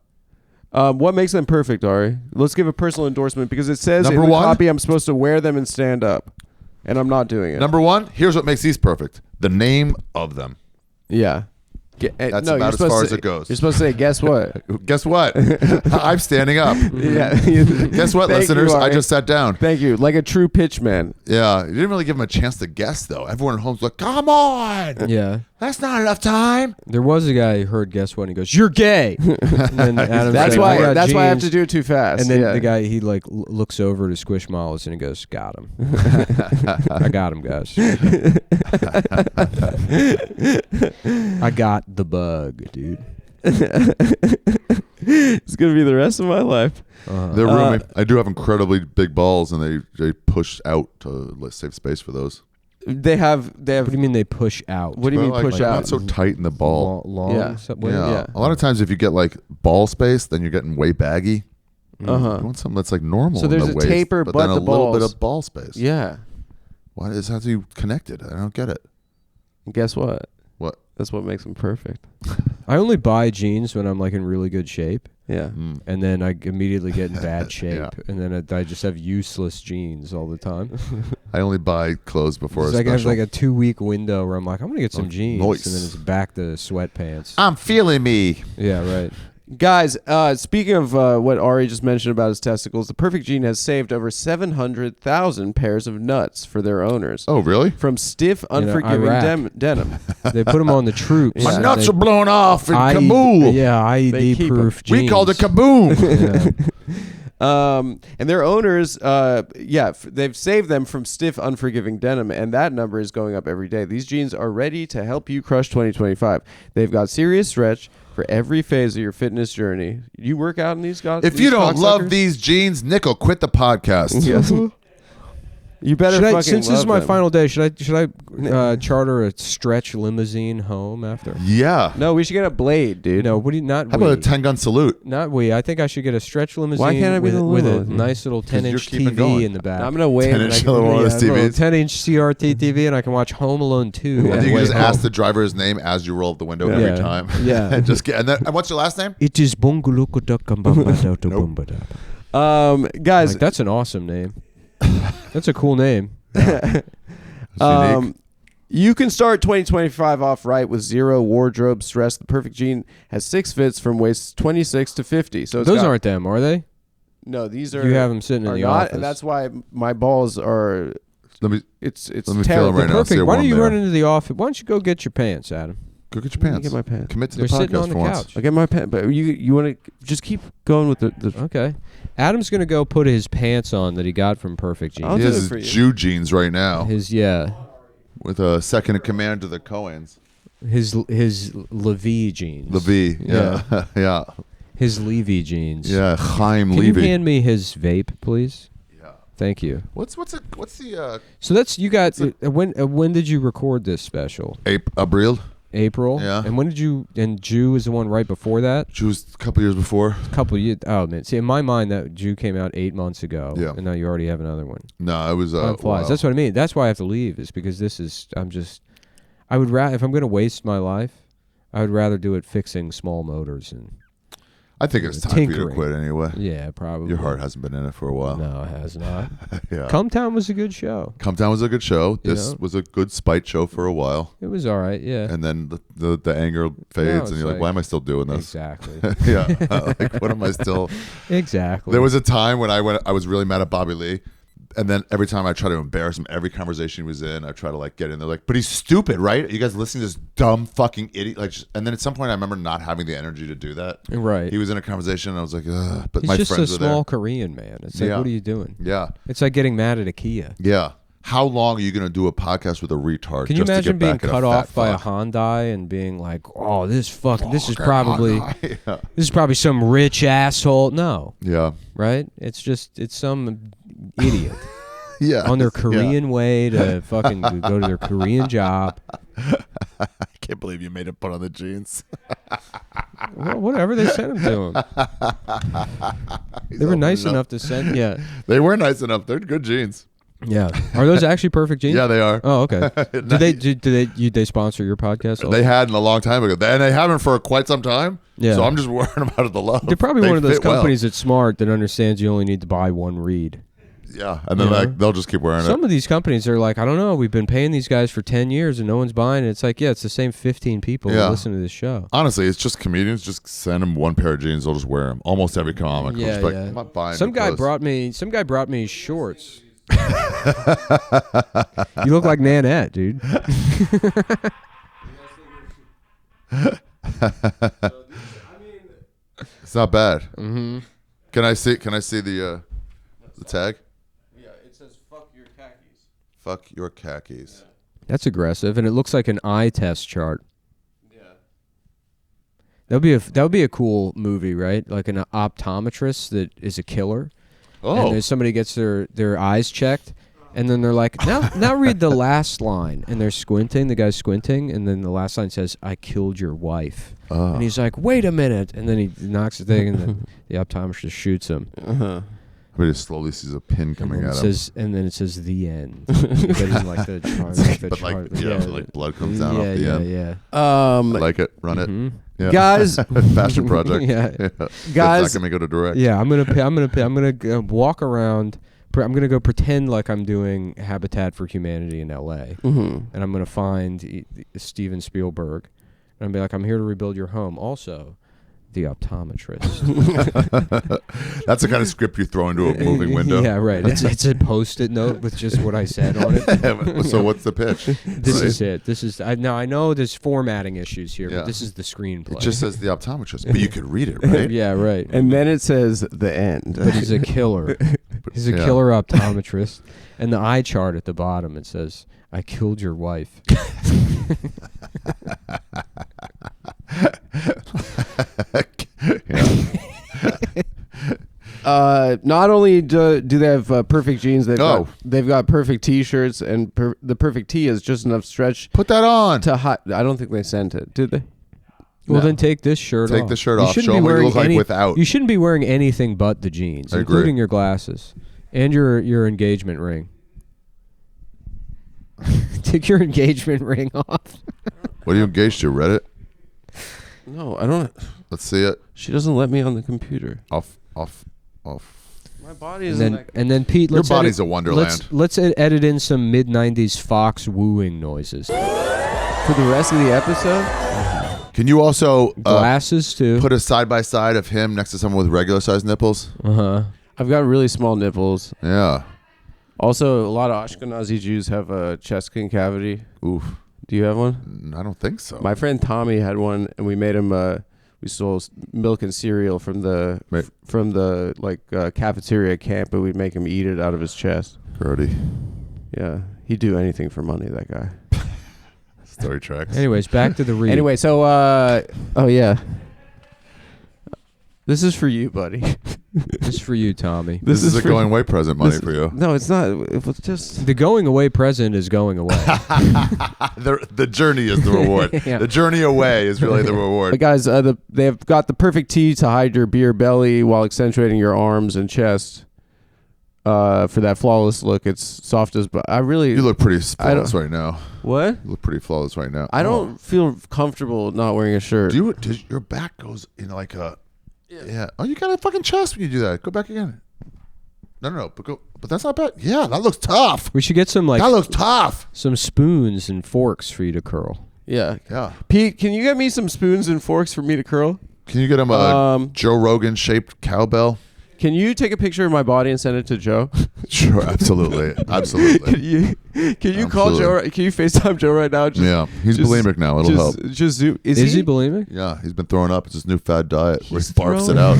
What makes them perfect, Ari? Let's give a personal endorsement because it says Number in the one? copy I'm supposed to wear them and stand up. and I'm not doing it. Number one, here's what makes these perfect: the name of them. Yeah. That's about as far as it goes. You're supposed to say, guess what? Guess what? I'm standing up. Yeah. Guess what, Thank listeners? you, I Ari. just sat down. Thank you. Like a true pitch man. Yeah, you didn't really give him a chance to guess, though. Everyone at home's like, come on. Yeah. That's not enough time. There was a guy who heard guess what, and he goes, "You're gay." And then Adam That's said, why. "I got That's why I have jeans." to do it too fast. And then yeah. the guy, he like looks over to Squishmallows and he goes, "Got him." I got him, guys. I got the bug, dude. It's gonna be the rest of my life. They're roomy. I do have incredibly big balls, and they push out to save space for those. They have. What do you mean they push out? What do you mean Like, push they're out? not so tight in the ball. Long? Yeah. Yeah. A lot of times, if you get like ball space, then you're getting way baggy. Uh huh. You want something that's like normal. So in there's the a waist, taper, but but then the a little bit balls- of ball space. Yeah. Why is that you connected? I don't get it. And guess what? What? That's what makes them perfect. I only buy jeans when I'm like in really good shape, Yeah. and then I immediately get in bad shape, Yeah. and then I just have useless jeans all the time. I only buy clothes before It's a like I have special. like a 2-week window where I'm like, I'm gonna get some jeans, nice. and then it's back to sweatpants. I'm feeling me. Yeah, right. Guys, speaking of what Ari just mentioned about his testicles, the Perfect Gene has saved over 700,000 pairs of nuts for their owners Oh, really? from stiff, unforgiving Iraq. denim. They put them on the troops. My Yeah. nuts They- are blown off in IED Kabul. Yeah, They IED keep proof jeans. We called it kaboom. Yeah. And their owners, they've saved them from stiff, unforgiving denim, and that number is going up every day. These jeans are ready to help you crush 2025. They've got serious stretch for every phase of your fitness journey. You work out in these guys? If you don't love these jeans, Nickel, quit the podcast. Yes. You better Should I, fucking since this is love my them. final day, should I charter a stretch limousine home after? Yeah. No, we should get a blade, dude. No, what do you not? How about a 10-gun salute? Not we. I think I should get a stretch limousine can't I be with, the with a limo? nice little 10-inch you're keeping TV going. in the back. I'm gonna wait. 10-inch TV. 10-inch CRT TV, and I can watch Home Alone 2. And on the you way just home. ask the driver his name as you roll up the window Yeah. every Yeah. time. Yeah. and just get. And what's your last name? It is Guys, Like, that's an awesome name. That's a cool name. It's unique. you can start 2025 off right with zero wardrobe stress. The Perfect Gene has 6 fits from waist 26 to 50. So it's Those got- aren't them, are they? No, these are. You have them sitting in are the not, office. and that's why my balls are. Let me It's Let me feel terrible. them right now. Perfect. Say Why don't one you there. run into the office? Why don't you go get your pants, Adam? go get your Let me pants. get my pants. Commit to They're the sitting podcast on the for once. couch. I get my pants, but you want to just keep going with the Okay. Adam's gonna go put his pants on that he got from Perfect Jeans. I'll He do has it for his you. Jew jeans right now His with a second in command to the Coens. his Levy jeans. Levy. Yeah. Yeah. His Levy jeans. Yeah. Chaim Can you Levy. hand me his vape, please? Yeah. Thank you. What's the So that's you got. When did you record this special? April? April. Yeah. And when did you? And Jew is the one right before that. She was a couple years before. A couple years. Oh man. See, in my mind, that Jew came out 8 months ago. Yeah. And now you already have another one. No, it was Time flies. wow. That's what I mean. That's why I have to leave. Is because this is. I would rather if I'm going to waste my life, I would rather do it fixing small motors and. I think it's time for you to tinkering. quit anyway. Yeah, probably. Your heart hasn't been in it for a while. No, it has not. Yeah. Come Town was a good show. Come Down was a good show. You This know? was a good spite show for a while. It was all right. Yeah. And then the anger fades, it's and you're like, like- why am I still doing this? Exactly. Yeah. Like, what am I still? Exactly. There was a time when I was really mad at Bobby Lee. And then every time I try to embarrass him, every conversation he was in, I try to like get in there like, but he's stupid, right? Are you guys listening to this dumb fucking idiot? Like, and then at some point I remember not having the energy to do that. Right. He was in a conversation and I was like, ugh. But He's my just a friends were small there. Korean man. It's like, Yeah. what are you doing? Yeah. It's like getting mad at a Kia. Yeah. How long are you going to do a podcast with a retard? Can you just to imagine get being back at cut a off fat by a fuck? Hyundai and being like, "Oh, this is probably Yeah. this is probably some rich asshole." No, Yeah. right? It's some idiot Yeah. on their Yeah. Korean way to fucking go to their Korean job. I can't believe you made him put on the jeans. Well, whatever they sent him to him. They were nice enough to send. Yeah, They were nice enough. They're good jeans. yeah. Are those actually perfect jeans? Yeah, they are. Oh, okay. Do they sponsor your podcast? Also? They hadn't a long time ago. And they haven't for quite some time. Yeah. So I'm just wearing them out of the love. They're probably They one of those fit well. companies that's smart that understands you only need to buy one read. Yeah, and then like they'll just keep wearing Some it. of these companies are like, I don't know, we've been paying these guys for 10 years and no one's buying it. It's like, yeah, it's the same 15 people who listen to this show. Honestly, it's just comedians. Just send them one pair of jeans. They'll just wear them. Almost every comic. Yeah, Like, yeah. I'm not buying Some guy clothes. brought me shorts. You look like Nanette, dude. It's not bad. Mm-hmm. Can I see the tag? Yeah, it says "fuck your khakis." Fuck your khakis. That's aggressive, and it looks like an eye test chart. Yeah. That would be a cool movie, right? Like an optometrist that is a killer. Oh, And there's somebody gets their eyes checked, and then they're like, now read the last line, and they're squinting. The guy's squinting, and then the last line says, "I killed your wife," and he's like, "Wait a minute!" And then he knocks the thing, and then the optometrist shoots him. but he slowly sees a pin coming at him. And then it says "the end." But in like the chart, But like, like blood comes down off the end. Yeah. I like it. Run it. Mhm. Yeah. Guys, Fashion project. Yeah. Guys- It's not gonna go to direct. Yeah, I'm gonna walk around. I'm gonna go pretend like I'm doing Habitat for Humanity in L.A. Mhm. And I'm gonna find Steven Spielberg, and I'm be like, I'm here to rebuild your home. Also, the optometrist. That's the kind of script you throw into a moving window. Yeah, right. It's a Post-it note with just what I said on it. So what's the pitch? This Right? is it. This is. I know there's formating issues here, Yeah. but this is the screenplay. It just says the optometrist, but you could read it, right? Yeah, right. and then it says "the end." But he's a killer. He's a Yeah. killer optometrist. And the eye chart at the bottom, it says, "I killed your wife." Not only do they have perfect jeans, they've Oh. got perfect T-shirts, and the perfect tee is just enough stretch Put that on. to hide. I don't think they sent it, did they? Well, No. then take this shirt off. Take the shirt You off. shouldn't Show be 'em what you wearing look like without. You shouldn't be wearing anything but the jeans, I agree. including your glasses and your engagement ring. Take your engagement ring off. What are you engaged to? Reddit? No, I don't. Let's see it. She doesn't let me on the computer. Off. My body And isn't. then Pete, Your let's body's edit, a wonderland. Let's edit in some mid-90s Fox wooing noises. For the rest of the episode. Can you also Glasses too. put a side by side of him next to someone with regular sized nipples? Uh-huh. I've got really small nipples. Yeah. Also, a lot of Ashkenazi Jews have a chest concavity. Oof. Do you have one? I don't think so. My friend Tommy had one, and we made him. We stole milk and cereal from the Right. cafeteria camp, and we'd make him eat it out of his chest. Grody. Yeah, he'd do anything for money. That guy. Story tracks. Anyways, back to the read. Anyway, so oh yeah, this is for you, buddy. this is for you, Tommy. This is a for- going away present money this- for you. No, it's not. It was just. The going away present is going away. The journey is the reward. Yeah. The journey away is really the reward. But guys, they've got the perfect tee to hide your beer belly while accentuating your arms and chest. For that flawless look, it's soft as. But I really. You look pretty flawless right now. What? You look pretty flawless right now. I don't feel comfortable not wearing a shirt. Does your back goes in like a. Yeah. Oh, you got a fucking chest when you do that. Go back again. No. But that's not bad. Yeah, that looks tough. We should get some That looks tough. some spoons and forks for you to curl. Yeah. Yeah. Pete, can you get me some spoons and forks for me to curl? Can you get him a Joe Rogan shaped cowbell? Can you take a picture of my body and send it to Joe? Sure, absolutely, can absolutely. you call Joe? Can you FaceTime Joe right now? Yeah, he's bulimic now. It'll help. Just zoom. Is he bulimic? Yeah, he's been throwing up. It's his new fad diet where he barfs it out.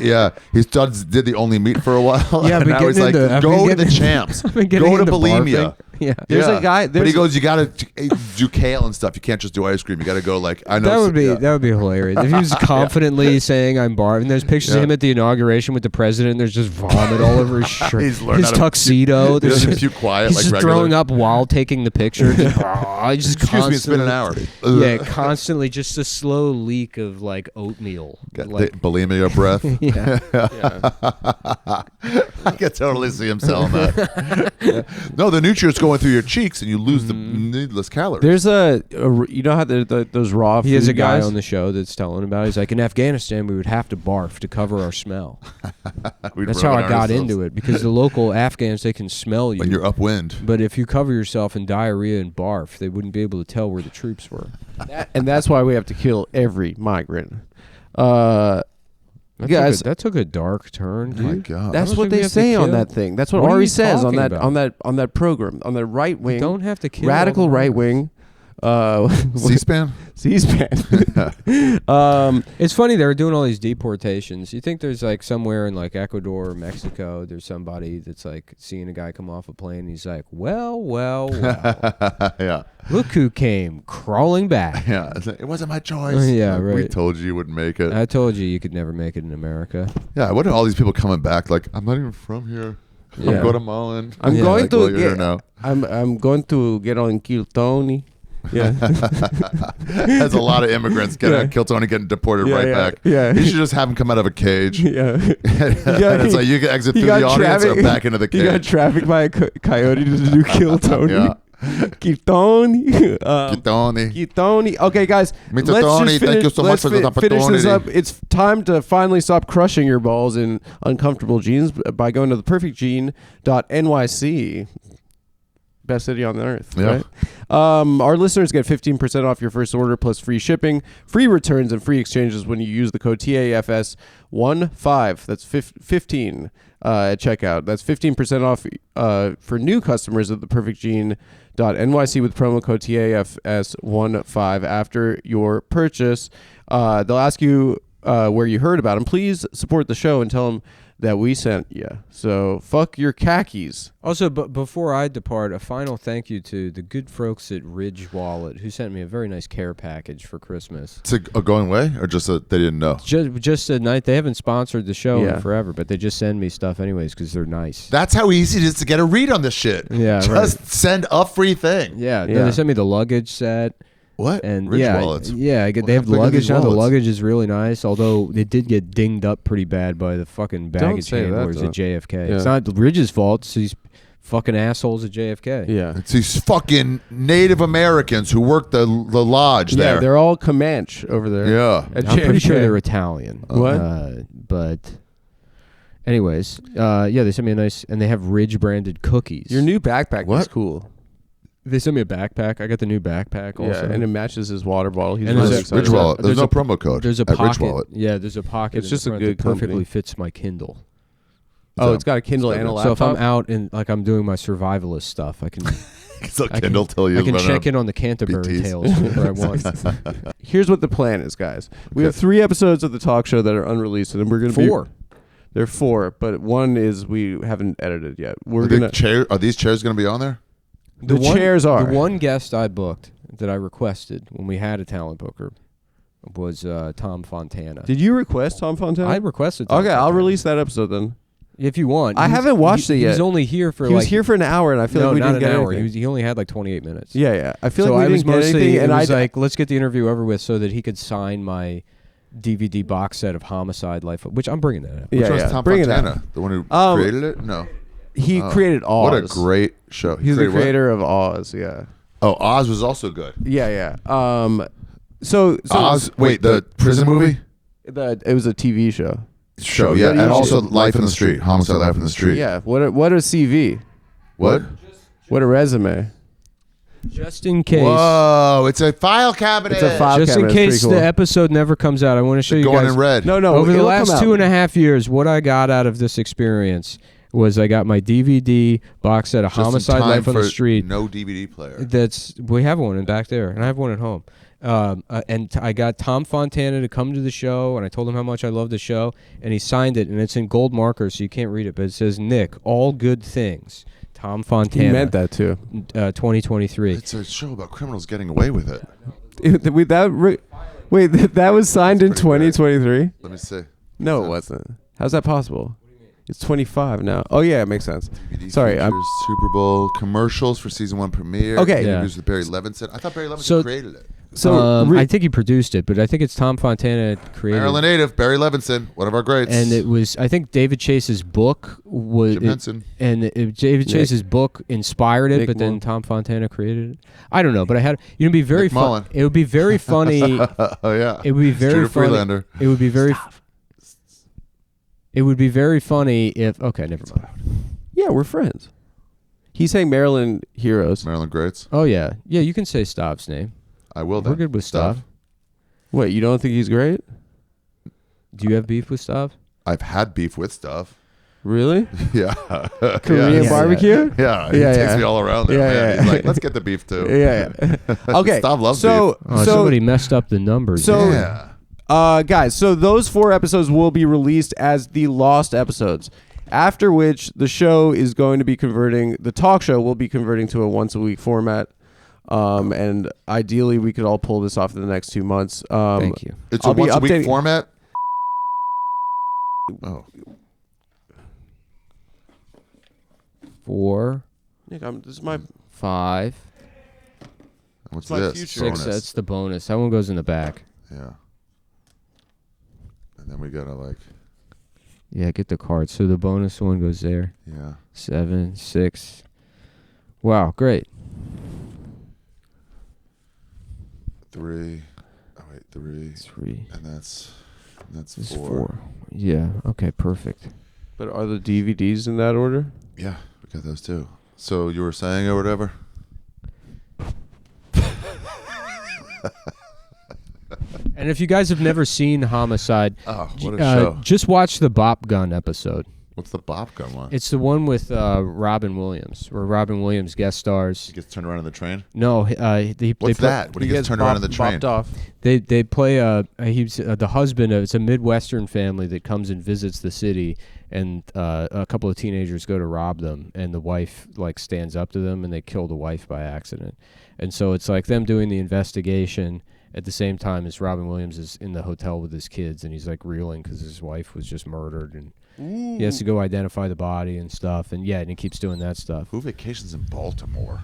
Yeah, he's did the only meat for a while. Yeah, and but now he's like, I've go been to the getting- champs. I've been getting Go to into bulimia. barfing. Yeah. There's a guy- but he goes, you got to do kale and stuff. You can't just do ice cream. You got to go like I know. That would be hilarious if he was confidently saying I'm barfing. There's pictures of him at the inauguration with the president. And there's just vomit all all over his shirt. He's learned His how to tuxedo. He There's doesn't keep quiet he's like just regular. throwing up while taking the picture. Just Excuse me, it's been an hour. Yeah, constantly just a slow leak of like oatmeal. Got Like, the bulimia breath. yeah. I can totally see him selling that. No, the nutrients going through your cheeks, and you lose the needless calories. There's you know how those raw food He has a guy guys? on the show that's telling about it. He's like, in Afghanistan, we would have to barf to cover our smell. That's how I got into it, because the local Afghans, they can smell you. when you're upwind. But if you cover yourself in diarrhea and barf, they wouldn't be able to tell where the troops were. And that's why we have to kill every migrant. That Guys, took a dark turn, dude. Oh my God. that's don't what think we they have to say on kill. that thing. That's what What are Ari you says on talking that about? on that program, on the right You wing. don't have to kill Radical all the right migrants. wing. C-SPAN. C-SPAN. It's funny, they're doing all these deportations. You think there's like somewhere in like Ecuador or Mexico, there's somebody that's like seeing a guy come off a plane and he's like, well, Yeah. look who came crawling back. Yeah. It wasn't my choice. Yeah, Like, We right. told you wouldn't make it. I told you could never make it in America. Yeah. What are all these people coming back? Like, I'm not even from here. Yeah. I'm Guatemalan. I'm Yeah, going like, to well, you're here get. now. I'm going to get on Kill Tony. Yeah. There's a lot of immigrants getting killed and getting deported right back. Yeah. You should just have them come out of a cage. Yeah. And it's like you can exit through the audience or back into the He got cage. trafficked by a coyote to do Kill Tony. Yeah. Kill Tony. Tony. Kill Tony. Okay, guys. Mr. let's Tony, just thank finish, you so much let's for this finish this up. opportunity. It's time to finally stop crushing your balls in uncomfortable jeans by going to theperfectgene.nyc. Best city on the earth, Yeah. right? Our listeners get 15% off your first order plus free shipping, free returns, and free exchanges when you use the code TAFS15. That's 15 at checkout. That's 15% off for new customers at theperfectgene.nyc with promo code TAFS15 after your purchase. They'll ask you where you heard about them. Please support the show and tell them that we sent you. So fuck your khakis. Also, but before I depart, a final thank you to the good folks at Ridge Wallet who sent me a very nice care package for Christmas. It's a going away or just they didn't know? Just a night. They haven't sponsored the show Yeah. in forever, but they just send me stuff anyways because they're nice. That's how easy it is to get a read on this shit. Yeah, Just send a free thing. Yeah, Yeah. they sent me the luggage set. What? And Rich yeah, wallets. yeah, Well, they have how big are luggage these now. The wallets? luggage is really nice, although it did get dinged up pretty bad by the fucking baggage say that, handlers though. at JFK. Yeah. It's not Ridge's fault. It's these fucking assholes at JFK. Yeah. It's these fucking Native Americans who work the lodge Yeah, there. they're all Comanche over there. Yeah. At I'm pretty sure JFK. they're Italian. What? But anyways, yeah, they sent me a nice, and they have Ridge branded cookies. Your new backpack is What? cool. They sent me a backpack. I got the new backpack also. Yeah, and it matches his water bottle. He's And really there's a- excited. Ridge Wallet. There's there's no a- promo code. There's a at Ridge pocket. Wallet. Yeah, there's a pocket. It's in just the a front good that perfectly company. fits my Kindle. Oh, it's got a Kindle and a laptop. So if I'm out and like I'm doing my survivalist stuff, I can So I Kindle tell you. I can about check it. in on the Canterbury BTs. Tales whenever I want. Here's what the plan is, guys. We have 3 episodes of the talk show that are unreleased, and we're going to be 4. There are 4, but one is we haven't edited yet. We're Are, gonna. are these chairs going to be on there? The chairs are. The one guest I booked that I requested when we had a talent booker was Tom Fontana. Did you request Tom Fontana? I requested Tom Okay, I'll Fontana. release that episode then. If you want. I haven't watched it yet. He's only here for He like... was here for an hour, and I feel no, like we not didn't an get hour. anything. He only had like 28 minutes. Yeah. I feel So like I we was didn't get mostly, anything, it and was like, let's get the interview over with so that he could sign my DVD box set of Homicide Life, which I'm bringing that up. Yeah, Which one's yeah. Tom Bring it Fontana? up. The one who Um, created it? No. he created Oz. What a great show. He He's the created what? creator of Oz. Yeah. Oh, Oz was also good. Yeah. So Oz. Wait, the prison movie? it was a TV show. Show, Yeah, yeah. you And should- also Life in the Street. Homicide Life in the Street. Yeah. What a CV. What? What a resume. Just in case. Whoa, it's a file cabinet. It's a file Just in cabinet. It's case pretty cool. the episode never comes out, I want to show you Going guys. in red. No. Over the it'll last come out. 2.5 years, what I got out of this experience was I got my DVD box set of Just in Homicide time Life on the for Street. No DVD player. We have one in back there, and I have one at home. I got Tom Fontana to come to the show, and I told him how much I love the show, and he signed it, and it's in gold marker, so you can't read it, but it says, Nick, all good things. Tom Fontana. He meant that too. 2023. It's a show about criminals getting away with it. That was signed in That's pretty 2023. Let me see. No, it wasn't. How's that possible? It's 25 now. Oh yeah, it makes sense. DVD Sorry, I'm- features, Super Bowl commercials for season 1 premiere. Okay. Yeah. Interviews with Barry Levinson. I thought Barry Levinson So- created it. So I think he produced it, but I think it's Tom Fontana created. Maryland native Barry Levinson, one of our greats. And it was, I think David Chase's book was, Jim Henson. David Chase's book inspired it, Nick but then Mullen. Tom Fontana created it. I don't know, but I had, it'd be very Nick fun. Mullen. It would be very funny. Oh yeah. It would be very Judah funny. Friedlander. It would be very. It would be very funny if. Okay, never mind. Yeah, we're friends. He's saying Maryland heroes. Maryland greats. Oh yeah, yeah. You can say Stav's name. I will. We're Then. good with Stav. Wait, you don't think he's great? Do you have beef with Stav? I've had beef with stuff. Really? Yeah. Korean yeah. barbecue? Yeah, he Yeah, takes yeah. me all around there. Yeah, man. yeah. He's like, let's get the beef too. Yeah. Okay. Stav loves so, beef. Oh, so somebody messed up the numbers. So- Yeah. guys, so those 4 episodes will be released as the lost episodes. After which, the show is going to be converting. The talk show will be converting to a once-a-week format. And ideally, we could all pull this off in the next 2 months. Thank you. It's I'll a be once a week updating- format. Oh, 4, Nick, this is my 5, what's my this? future. 6. Bonus. That's the bonus. That one goes in the back. Yeah. And then we gotta like, Yeah, get the card. So the bonus one goes there. yeah. 7, 6. Wow, great. 3. Oh wait, 3. 3. And that's This is 4. 4. Yeah. Okay. Perfect. But are the DVDs in that order? Yeah, we got those too. So you were saying or whatever? And if you guys have never seen Homicide, Oh, what a show. just watch the Bop Gun episode. What's the Bop Gun one? It's the one with Robin Williams, where Robin Williams guest stars. He gets turned around in the train? No, What's that? When he gets turned around in the train? bopped off. They play he's the husband of, it's a Midwestern family that comes and visits the city, and a couple of teenagers go to rob them, and the wife like stands up to them, and they kill the wife by accident. And so it's like them doing the investigation at the same time as Robin Williams is in the hotel with his kids, and he's like reeling because his wife was just murdered, and he has to go identify the body and stuff, and yeah, and he keeps doing that stuff. Who vacations in Baltimore?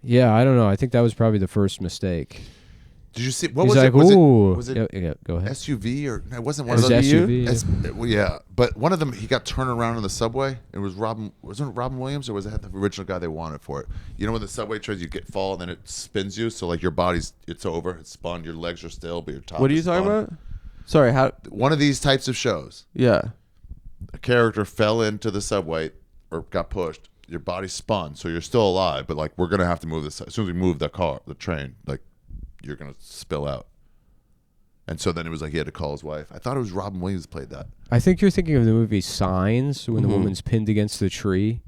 Yeah, I don't know. I think that was probably the first mistake. Did you see? What He's was like, it? Was ooh. it? Was it Yeah, go ahead. SUV or no, it wasn't one It of was those? SUV. Well, yeah, but one of them he got turned around in the subway. It was wasn't it Robin Williams, or was it the original guy they wanted for it? You know when the subway trains, you get fall and then it spins you, so like your body's it's over, it's spun, your legs are still, but your top. What are you is talking spun. about? Sorry, how? One of these types of shows, Yeah. a character fell into the subway or got pushed. Your body spun, so you're still alive, but like we're gonna have to move this as soon as we move the train, like you're gonna spill out. And so then it was like he had to call his wife. I thought it was Robin Williams played that. I think you're thinking of the movie Signs, when the woman's pinned against the tree.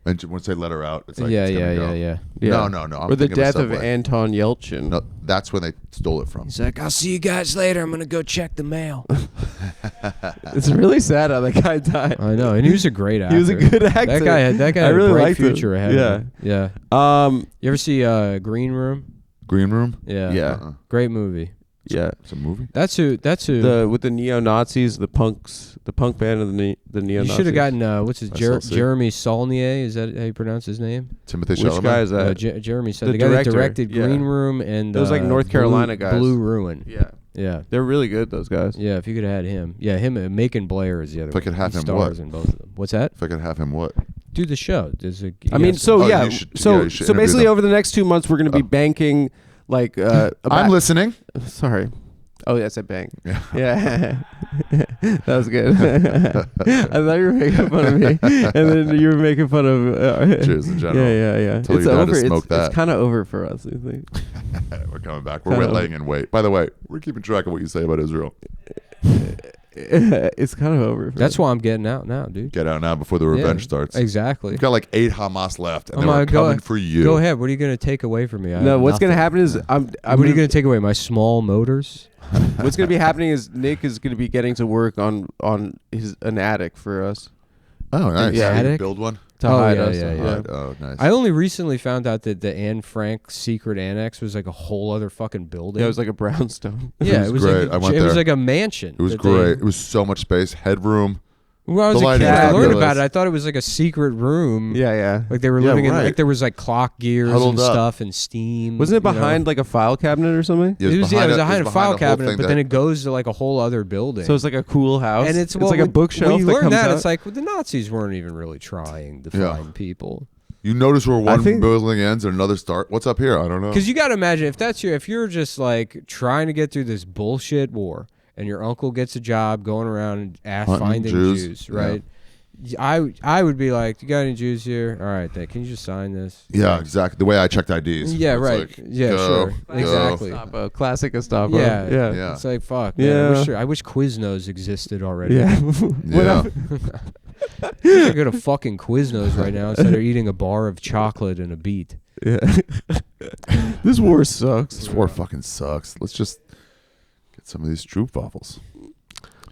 And once they let her out, it's like yeah. it's gonna go. Yeah. No. I'm Or the thinking death of Subway. Anton Yelchin. No, that's when they stole it from. He's like, I'll see you guys later. I'm gonna go check the mail. It's really sad how that guy died. I know, and he was a great actor. He was a good actor. That guy had I really a bright liked him. future ahead. Yeah. of him. Yeah. You ever see Green Room? Green Room. Yeah. Yeah. Great movie. Yeah. It's a movie. That's who. With the neo Nazis, the punk band of the neo You Nazis. should have gotten what's his SLC. Jeremy Saulnier? Is that how you pronounce his name? Timothy Which Chalamet. guy is that? Jeremy Saul, the the guy that director, directed yeah. Green Room and Those, like, North Carolina guys. Blue Ruin. Yeah. Yeah. They're really good, those guys. Yeah, if you could have had him. Yeah, him. Macon Blair is the other If I one. could have He him, stars what? in both of them. What's that? If I could have him, what? Do the show. There's a. I mean, so Oh, yeah. you should- So yeah, you should interview basically, them. over the next 2 months, we're going to be banking like. I'm listening. Sorry. Oh, yes, I bang. Yeah. Yeah. That was good. I thought you were making fun of me, and then you were making fun of. Cheers in general. Yeah. Until It's you know how to over. smoke that. It's kind of over for us, I think. We're coming back. We're laying in wait. By the way, we're keeping track of what you say about Israel. It's kind of over. For That's us. why I'm getting out now, dude. Get out now before the revenge starts. Exactly. We've got like 8 Hamas left, and Oh they my were God. coming for you. Go ahead. What are you going to take away from me? I No, have what's going to nothing. happen is What are you going to take away? My small motors? What's going to be happening is Nick is going to be getting to work on an attic for us. Oh, nice. Yeah. You Attic? build one. To Oh, hide yeah, us. yeah, yeah. Right. Oh, nice. I only recently found out that the Anne Frank secret annex was like a whole other fucking building. Yeah, it was like a brownstone. Yeah, It was great. like I went it was there. like a mansion. It was that they- great. It was so much space, headroom. When I was The a kid, lighting I is learned about fabulous. it. I thought it was like a secret room. Yeah. Like they were Yeah, living in, right. like there was like clock gears Huddled and up. stuff and steam. Wasn't it you know? behind like a file cabinet or something? It was behind a file whole cabinet, thing but that- then it goes to like a whole other building. So it's like a cool house. and it's like a bookshelf When you that learn comes that, out. it's like well, the Nazis weren't even really trying to Yeah. find people. You notice where one think- building ends and another start. What's up here? I don't know. Because you got to imagine if you're just like trying to get through this bullshit war, and your uncle gets a job going around and Hunting finding Jews. Jews, right? I would be like, you got any Jews here? All right, then can you just sign this? Yeah, exactly. The way I checked IDs. Yeah, It's right. like, Yeah, go, sure. go. Exactly. Gestapo, classic Gestapo. Yeah, yeah. It's like fuck. Yeah. Man, I wish Quiznos existed already. Yeah. Yeah. I go to fucking Quiznos right now instead of eating a bar of chocolate and a beet. Yeah. This war sucks. This war fucking sucks. Let's just get some of these troop waffles.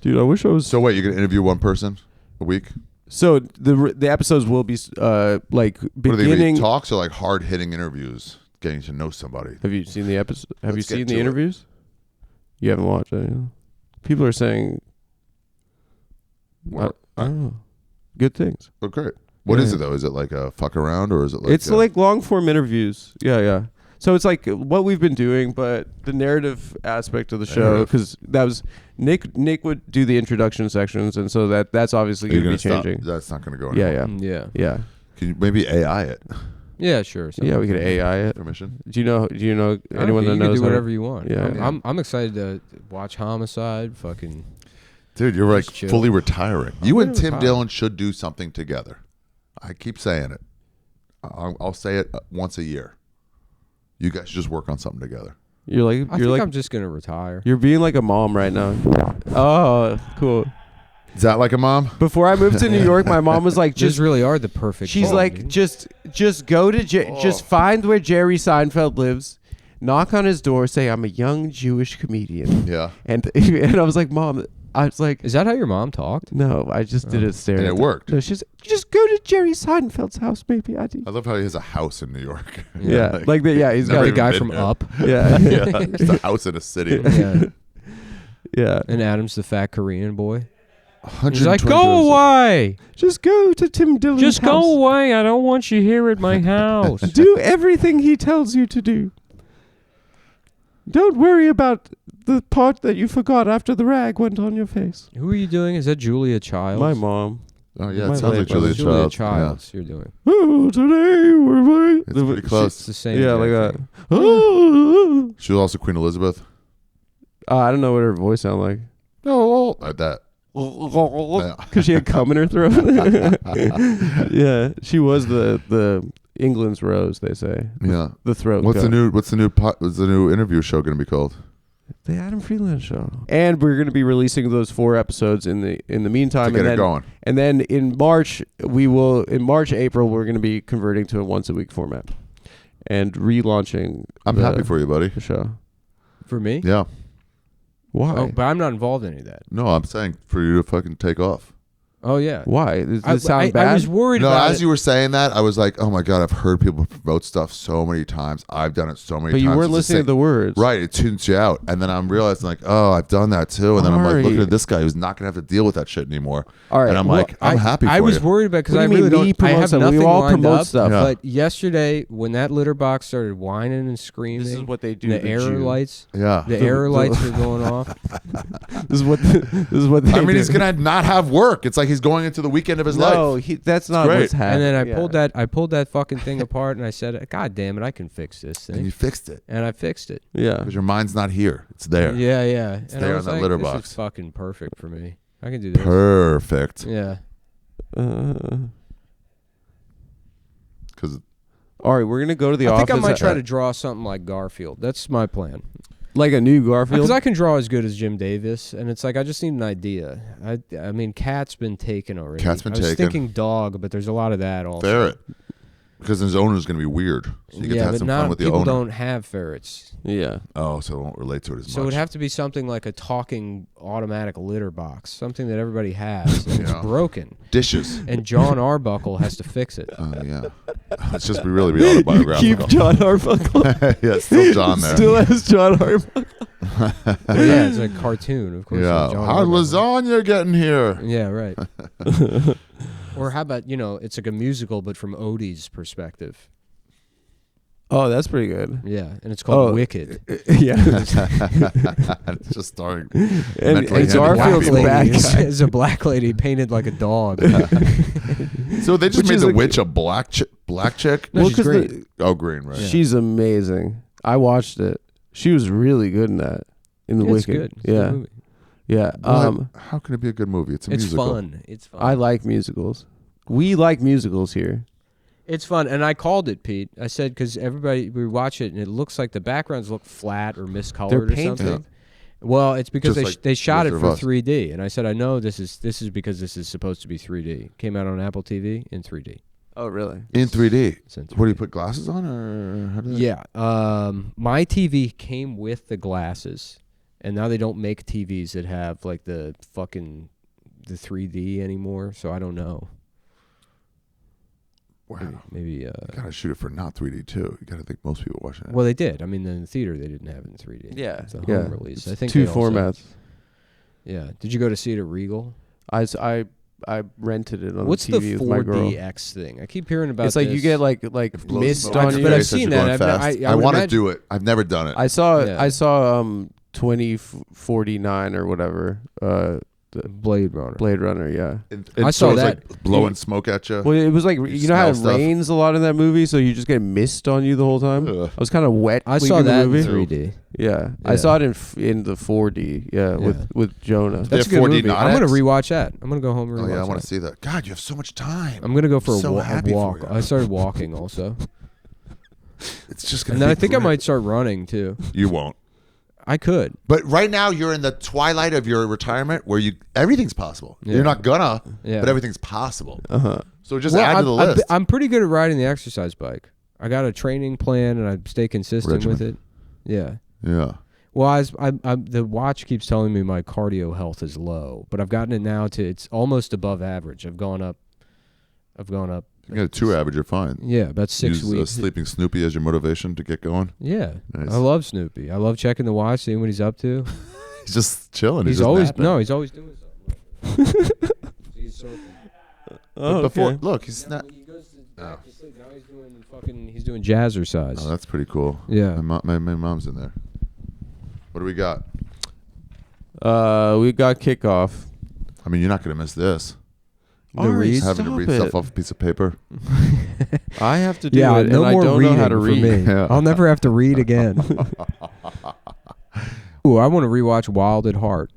Dude, I wish I was. So wait, you're gonna interview one person a week? So the episodes will be like What are they gonna beginning. be, talks or like hard hitting interviews, getting to know somebody? Have you seen the episode? Have Let's you get seen to the it. interviews? You haven't watched it. Yeah. People are saying, I don't know, good things. Oh, great. What is Yeah. it though? Is it like a fuck around or is it like It's like long form interviews. Yeah. So it's like what we've been doing, but the narrative aspect of the show, Narrative. because that was Nick would do the introduction sections, and so that's obviously Are you going to be gonna stop? changing. That's not gonna go anymore. Yeah. Yeah. Can you maybe AI it? Yeah, sure. Yeah, we could AI it. Permission? Do you know anyone you that can knows do how- whatever you want. Yeah. I'm excited to watch Homicide. Fucking Dude, you're like Just chill. fully retiring. You and gonna Tim retire. Dillon should do something together. I keep saying it. I'll say it once a year. You guys should just work on something together. You're like I you're think like I'm just gonna retire. you're being like a mom right now. Oh, cool. Is that like a mom? Before I moved to New York, my mom was like, Just just really are the perfect. she's phone, like, dude. just go to just find where Jerry Seinfeld lives, knock on his door, say I'm a young Jewish comedian, Yeah. and I was like, Mom, I was like, Is that how your mom talked? no, I just did it staring. And at it the- worked. No, she's just go to Jerry Seinfeld's house, maybe. I do. I love how he has a house in New York. Yeah, like the, yeah, he's Never got The even guy been from there. Up. yeah, Yeah, just a house in a city. Yeah. yeah. And Adam's the fat Korean boy. 120 He's like, doors. go away. Just go to Tim Dillon's Just house. go away. I don't want you here at my house. Do everything he tells you to do. Don't worry about the part that you forgot after the rag went on your face. Who are you doing? Is that Julia Childs? My mom. Oh yeah, My it sounds late like Julia Julia Childs. Childs. You're doing. Oh, today we're playing. It's pretty close. It's the same. Yeah, damn like that. thing. Oh, She was also Queen Elizabeth. I don't know what her voice sounded like. Oh, like that. Because she had cum in her throat. Yeah, she was the England's Rose. They say. Yeah. The throat. What's the cum. new interview show going to be called? The Adam Friedland Show. And we're going to be releasing those 4 episodes in the meantime. To get and it then, going. And then in March, April, we're going to be converting to a once-a-week format and relaunching. I'm happy for you, buddy. the show. For me? Yeah. Why? Oh, but I'm not involved in any of that. No, I'm saying for you to fucking take off. Oh yeah. Why? Does this sound bad? I was worried No, about as it. you were saying that, I was like, oh my God, I've heard people promote stuff so many times. I've done it so many but times. you weren't It's the listening same- to the words. Right, it tunes you out. And then I'm realizing like, oh, I've done that too. And then I'm like Ari. looking at this guy who's not gonna have to deal with that shit anymore. All right. And I'm well, like, I'm happy for I was you. worried about because What I do you really mean, me don't. I promote have stuff? We nothing all lined promote up. stuff. Yeah. But yesterday, when that litter box started whining and screaming, This is what they do. the to error Jew. lights, Yeah. the error lights were going off. This is what. This is what they I mean, do. he's gonna not have work. It's like he's going into the weekend of his No, life. that's not great. what's happening. And then Yeah. I pulled that fucking thing apart, and I said, "God damn it, I can fix this And you thing." fixed it. And I fixed it. Yeah. Because your mind's not here. It's there. Yeah, yeah. And there I on was that like, litter this box. is fucking perfect for me. I can do this. Perfect. Yeah. Because All right, we're gonna go to the I office. think I might try at- to draw something like Garfield. That's my plan. like a new Garfield. Because I can draw as good as Jim Davis, and it's like I just need an idea. I mean, Cat's been taken already. Cat's been I was taken. thinking dog, but there's a lot of that also. ferret. Because his owner's going to be weird. So you get to Yeah, have but some not fun with the people owner. don't have ferrets, yeah. Oh, so it won't relate to it as so it much. would have to be something like a talking automatic litter box, something that everybody has. And Yeah. It's broken, Dishes. and John Arbuckle has to fix it. Oh, yeah. It's just really be autobiographical. Keep John Arbuckle. Yeah, it's still John there. Still has John Arbuckle. Yeah, it's a cartoon, of course. Yeah. John How's Oliver. lasagna getting here? Yeah, right. Or how about, it's like a musical, but from Odie's perspective. Oh, that's pretty good. Yeah, and it's called Oh. Wicked. Yeah. It's just starring. And mentally Garfield's handicapped the people. bad guy. Is a black lady painted like a dog. So they just Which made is the a- witch a black chick. No, Well, she's 'cause great. Oh, green, right? She's amazing. I watched it. She was really good in that. In the Yeah, it's Wicked. good. It's a good Yeah. movie. Yeah. What? How can it be a good movie? It's a It's musical. fun. It's fun. I like musicals. We like musicals here. It's fun, and I called it, Pete. I said because we watch it, and it looks like the backgrounds look flat or miscolored They're or painted. something. Well, it's because Just like they shot it Wizard for of Oz. 3D, and I said I know this is because this is supposed to be 3D. Came out on Apple TV in 3D. Oh, really? In 3D. It's in What do you 3D. put glasses on, or how do they? Yeah, my TV came with the glasses, and now they don't make TVs that have like the 3D anymore. So I don't know. Wow. Maybe. You gotta shoot it for not 3D too. You gotta think most people watching it. Well, they did. I mean, in the theater they didn't have it in 3D. Yeah. It's a home Yeah. release. I think Two they also- formats. Yeah. Did you go to see it at Regal? I rented it on What's the the TV with my girl. 4DX thing? I keep hearing about It's like this. you get like It blows mist smoke on in you. your But I've face as seen you're that. going I've- fast. I I would want to imagine- do it. I've never done it. I saw Yeah. 2049 or whatever. Blade Runner. Blade Runner, yeah. I saw it's that. like blowing smoke at you. Well, it was like you know how it smell stuff. rains a lot in that movie, so you just get mist on you the whole time. Ugh. I was kind of wet. I saw leaving that the movie. in 3D. Yeah, I Yeah. saw it in the 4D. Yeah, with Jonah. That's a They're good 4D movie. not I'm gonna X? rewatch that. I'm gonna go home and Oh rewatch yeah, I want that. to see that. God, you have so much time. I'm gonna go for So a happy for walk. you. I started walking also, It's just gonna. and then be I think I great. might start running too. You won't. I could. But right now, you're in the twilight of your retirement, where everything's possible. Yeah. You're not gonna, Yeah. but everything's possible. Uh-huh. So just Well, add to the list. I'm pretty good at riding the exercise bike. I got a training plan, and I stay consistent with it. Yeah. Yeah. Well, the watch keeps telling me my cardio health is low, but I've gotten it now to it's almost above average. I've gone up. You got a 2 average, you're fine. Yeah, about 6 Use weeks. Sleeping Snoopy as your motivation to get going. Yeah, Nice. I love Snoopy. I love checking the watch, seeing what he's up to. He's just chilling. He's just always napping. he's always doing something. He's surfing. But before, look, he's not. When he goes to Oh. back to sleep, now he's doing jazzercise. Oh, that's pretty cool. Yeah. My mom's in there. What do we got? We got kickoff. I mean, you're not going to miss this. The Ari, read? Having to stop read it. stuff off a piece of paper. I have to do Yeah, it, no and more I don't reading know how to for read. me. Yeah. I'll never have to read again. Ooh, I want to rewatch Wild at Heart.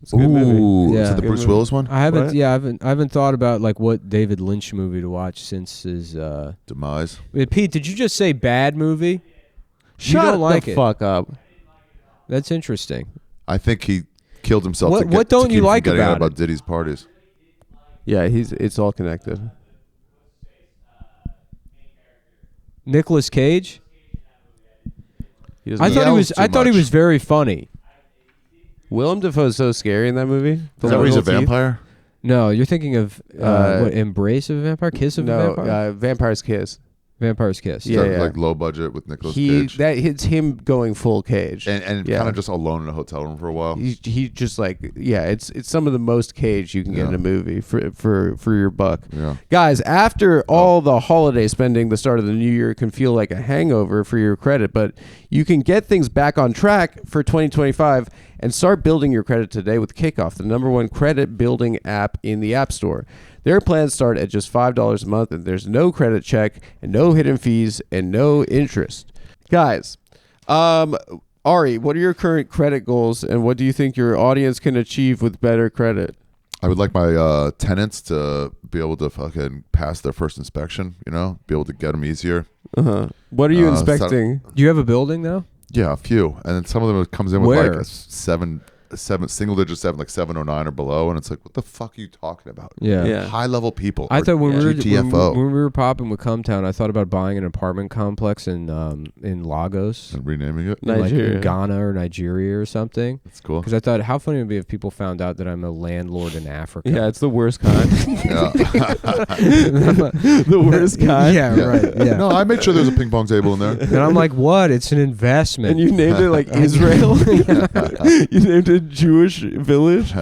It's a good movie. Is Yeah. it the Good Bruce movie. Willis one? I haven't. What? Yeah, I haven't thought about like what David Lynch movie to watch since his. Demise. Wait, Pete, did you just say bad movie? Shut don't like the it. fuck up. That's interesting. I think he killed himself. What- to get, what don't to you keep from like getting out about about Diddy's parties? Yeah, it's all connected. Nicolas Cage. He doesn't I know. thought he yells was. too I thought he much. was very funny. Willem Dafoe's so scary in that movie. The Is that where he's a little teeth. vampire? No, you're thinking of what? Embrace of a Vampire, Kiss of a No, Vampire, Vampire's Kiss. Vampire's Kiss. Yeah, Is that like low budget with Nicolas Cage? That hits him going full Cage. And yeah. kind of just alone in a hotel room for a while. He just like it's some of the most Cage you can get in a movie for your buck. Yeah. Guys, after all the holiday spending, the start of the new year can feel like a hangover for your credit, but you can get things back on track for 2025 and start building your credit today with Kickoff, the #1 credit building app in the App Store. Their plans start at just $5 a month, and there's no credit check and no hidden fees and no interest. Guys, Ari, what are your current credit goals, and what do you think your audience can achieve with better credit? I would like my tenants to be able to fucking pass their first inspection, be able to get them easier. What are you so- inspecting? Do you have a building now? Yeah, a few. And then some of them comes in with Where? like 7 single digit 7, like 709 or below, and it's like, what the fuck are you talking about? Yeah. High level people. I thought when we were GTFO. when we were popping with Cumtown, I thought about buying an apartment complex in Lagos, and renaming it. like Nigeria. in Ghana or Nigeria or something. That's cool. Because I thought, how funny it would be if people found out that I'm a landlord in Africa. Yeah, it's the worst kind. Yeah. The worst kind. Yeah, right. Yeah. No, I made sure there's a ping pong table in there. And I'm like, what? It's an investment. And you named it like Israel. You named it Jewish village.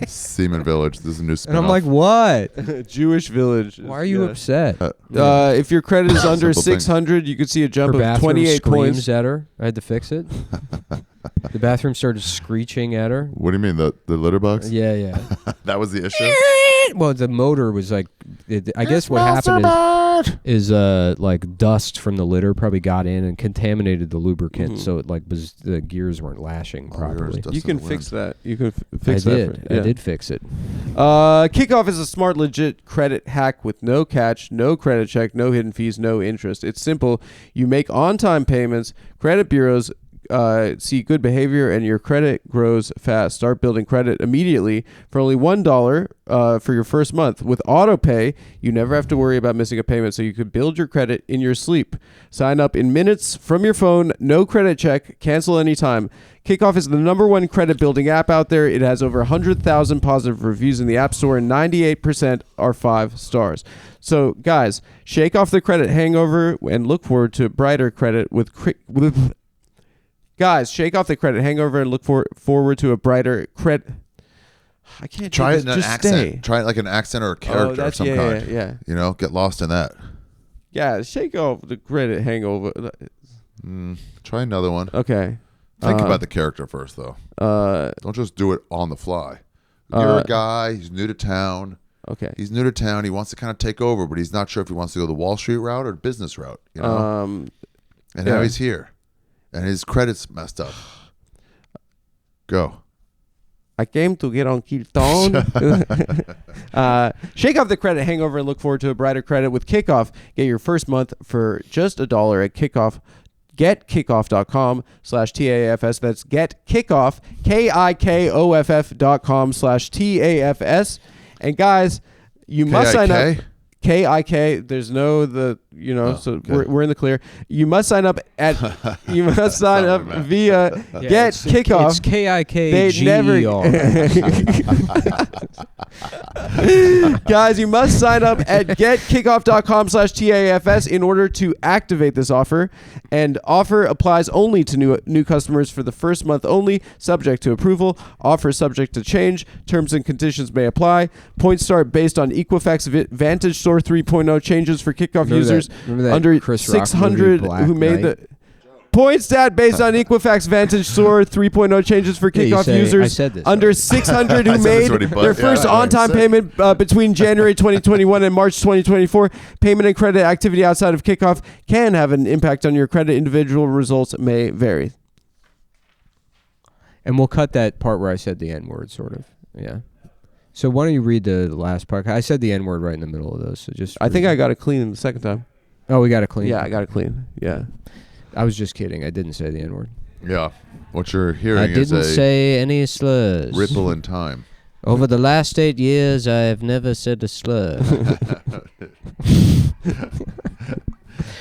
Seaman Village. This is a new spin And I'm like, what? Jewish village. Why are you upset? If your credit is under Simple thing. 600, you could see a jump Her of bathroom 28 screams points. at her. I had to fix it. The bathroom started screeching at her. What do you mean, the litter box? Yeah, yeah. That was the issue? Well, the motor was like, I guess what happened is like dust from the litter probably got in and contaminated the lubricant, so it like was the gears weren't lashing properly. You can fix that. You can fix that. I did fix it. Kickoff is a smart, legit credit hack with no catch, no credit check, no hidden fees, no interest. It's simple. You make on-time payments. Credit bureaus see good behavior, and your credit grows fast. Start building credit immediately for only $1 for your first month. With auto pay, you never have to worry about missing a payment, so you could build your credit in your sleep. Sign up in minutes from your phone, no credit check, cancel anytime. Kickoff is the #1 credit building app out there. It has over 100,000 positive reviews in the App Store, and 98% are 5 stars. So, guys, shake off the credit hangover and look forward to brighter credit with Guys, shake off the credit hangover and look forward to a brighter credit. I can't Try do it this. in an Just accent. stay. Try it like an accent or a character of some kind. Yeah. You know, get lost in that. Yeah, shake off the credit hangover. Try another one. Okay. Think about the character first, though. Don't just do it on the fly. You're a guy. He's new to town. Okay. He's new to town. He wants to kind of take over, but he's not sure if he wants to go the Wall Street route or the business route. You know. And now he's here, and his credit's messed up. Go. I came to get on Keystone. Shake off the credit hangover and look forward to a brighter credit with Kickoff. Get your first month for just $1 at Kickoff. GetKickoff.com/TAFS. That's GetKickoff, KIKOFF.com/TAFS. And guys, you must sign up. KIK. There's no we're in the clear. You must sign up at via Get Kickoff. It's KIKGER. Guys, you must sign up at getkickoff.com/TAFS in order to activate this offer. And offer applies only to new customers for the first month only, subject to approval. Offer subject to change. Terms and conditions may apply. Points start based on Equifax Vantage Store 3.0 changes for Kickoff users under Chris Rock 600 movie, who made Black the point stat based on Equifax Vantage Store 3.0 changes for Kickoff users I said this under 600 who made their first on-time payment between January 2021 and March 2024. Payment and credit activity outside of Kickoff can have an impact on your credit. Individual results may vary. And we'll cut that part where I said the N-word, sort of. Yeah. So why don't you read the last part? I said the N-word right in the middle of those. So just I think I got it clean the second time. Oh, we got it clean? Yeah, I got it clean. Yeah. I was just kidding. I didn't say the N-word. Yeah. What you're hearing I is didn't say any slurs. ripple in time. Over the last 8 years, I have never said a slur.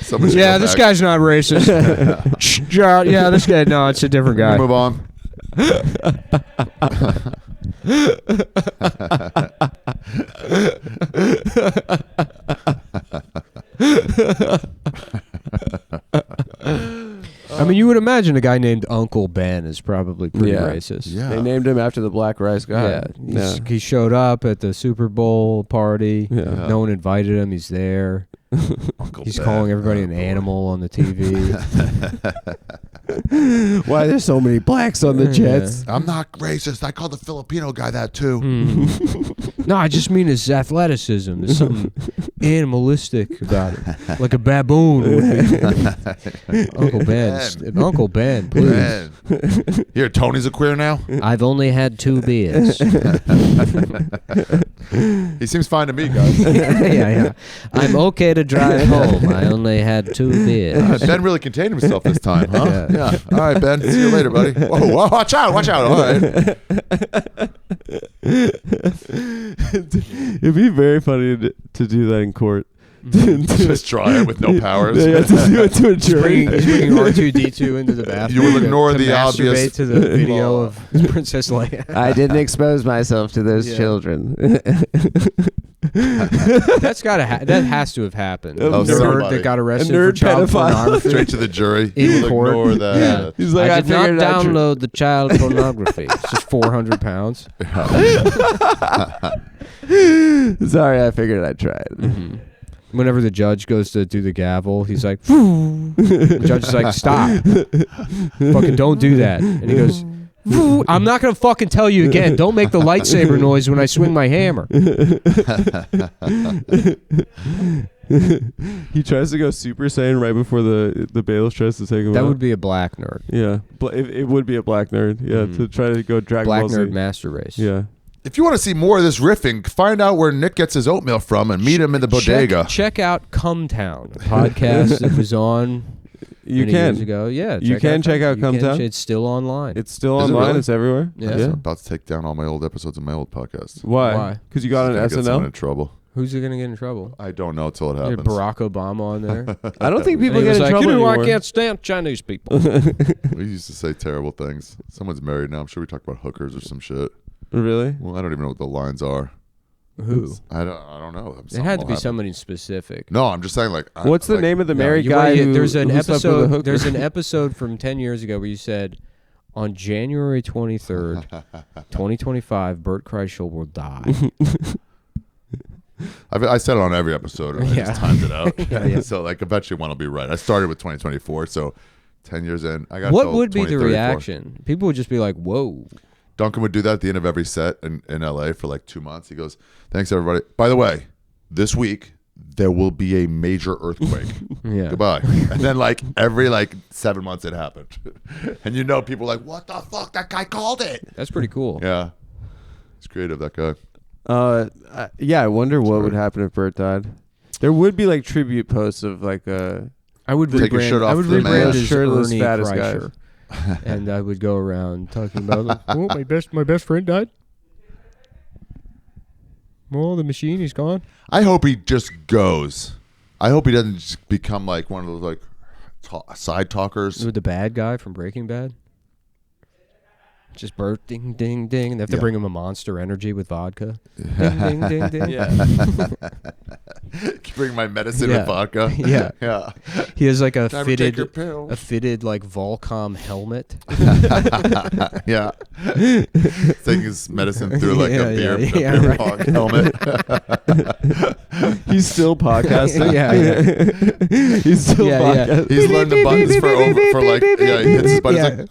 Yeah, this guy's not racist. Yeah, this guy, no, it's a different guy. Move on. I mean, you would imagine a guy named Uncle Ben is probably pretty racist. Yeah. They named him after the black rice guy. Yeah. He showed up at the Super Bowl party. Yeah. No one invited him. He's there. He's calling everybody an animal on the TV. Why there's so many blacks on the Jets? I'm not racist. I called the Filipino guy that too. No, I just mean his athleticism. There's something animalistic about it, like a baboon would be. Uncle Ben, please. Man. Here, Tony's a queer now. I've only had 2 beers. He seems fine to me, guys. yeah. I'm okay to drive home. I only had 2 beers. Ben really contained himself this time, huh? Yeah. All right, Ben. See you later, buddy. Whoa, watch out. All right. It'd be very funny to do that in court. Just try it with no powers. They have to do it to a jury. He's bringing R2-D2 into the bathroom. You will ignore to the masturbate obvious to the video of Princess Leia. I didn't expose myself to those children. That has to have happened. Oh, The nerd somebody. that got arrested A nerd for child pedophile. pornography. Straight to the jury. In We'll court. ignore that. Yeah. He's like, I did not figured out download the child pornography. It's just 400 pounds. Sorry, I figured I'd try it. Mm-hmm. Whenever the judge goes to do the gavel, he's like, the judge is like, stop. Fucking don't do that. And he goes, I'm not going to fucking tell you again. Don't make the lightsaber noise when I swing my hammer. He tries to go Super Saiyan right before the bailiff tries to take him That out. would be a black nerd. Yeah. It would be a black nerd. Yeah, to try to go Dragon Black Ball Z. nerd master race. Yeah. If you want to see more of this riffing, find out where Nick gets his oatmeal from and meet him in the bodega. Check out Cum Town, a podcast that was on You many can. years ago. Yeah, You can check out Cum Town? It's still online. It's still Is it online. really? It's everywhere. Yeah. I'm about to take down all my old episodes of my old podcast. Why? Because you got on Gonna get someone SNL? in trouble. Who's going to get in trouble? I don't know till it You had happens. Barack Obama on there. I don't think people And he get was in like, trouble you know, anymore. I can't stand Chinese people. We used to say terrible things. Someone's married now. I'm sure we talked about hookers or some shit. Really? Well, I don't even know what the lines are. Who? I don't know. It had to be somebody specific. No, I'm just saying like. What's the name of the married guy you- who there's an who slept with a episode. hooker? There's an episode from 10 years ago where you said, on January 23rd, 2025, Bert Kreischer will die. I said it on every episode. And I Yeah. just timed it out. Yeah. So like eventually one will be right. I started with 2024, so 10 years in, I got. What till would be the 2034. reaction? People would just be like, "Whoa." Duncan would do that at the end of every set in LA for like 2 months. He goes, "Thanks everybody. By the way, this week there will be a major earthquake. Yeah. Goodbye." And then like every 7 months it happened, and people are like, "What the fuck? That guy called it." That's pretty cool. Yeah, he's creative. That guy. Yeah, I wonder what would happen if Bert died. There would be tribute posts of I would Take your rebrand. shirt I off would to the man. rebrand as Shirtless, Ernie fattest Kreischer. And I would go around talking about, oh, my best friend died. Well, the machine, he's gone. I hope he just goes. I hope he doesn't just become like one of those side talkers. With the bad guy from Breaking Bad. Just Bert, ding, ding, ding. And they have to bring him a Monster Energy with vodka. Ding, ding, ding, ding. Yeah. Bring my medicine Yeah. with vodka. Yeah. Yeah. He has like a Time to take your fitted, pill. Volcom helmet. Yeah. Taking his medicine through a beer, right. pong helmet. He's still podcasting. Yeah. He's still Yeah, yeah. podcasting. He's learned the buttons for he hits his buttons like,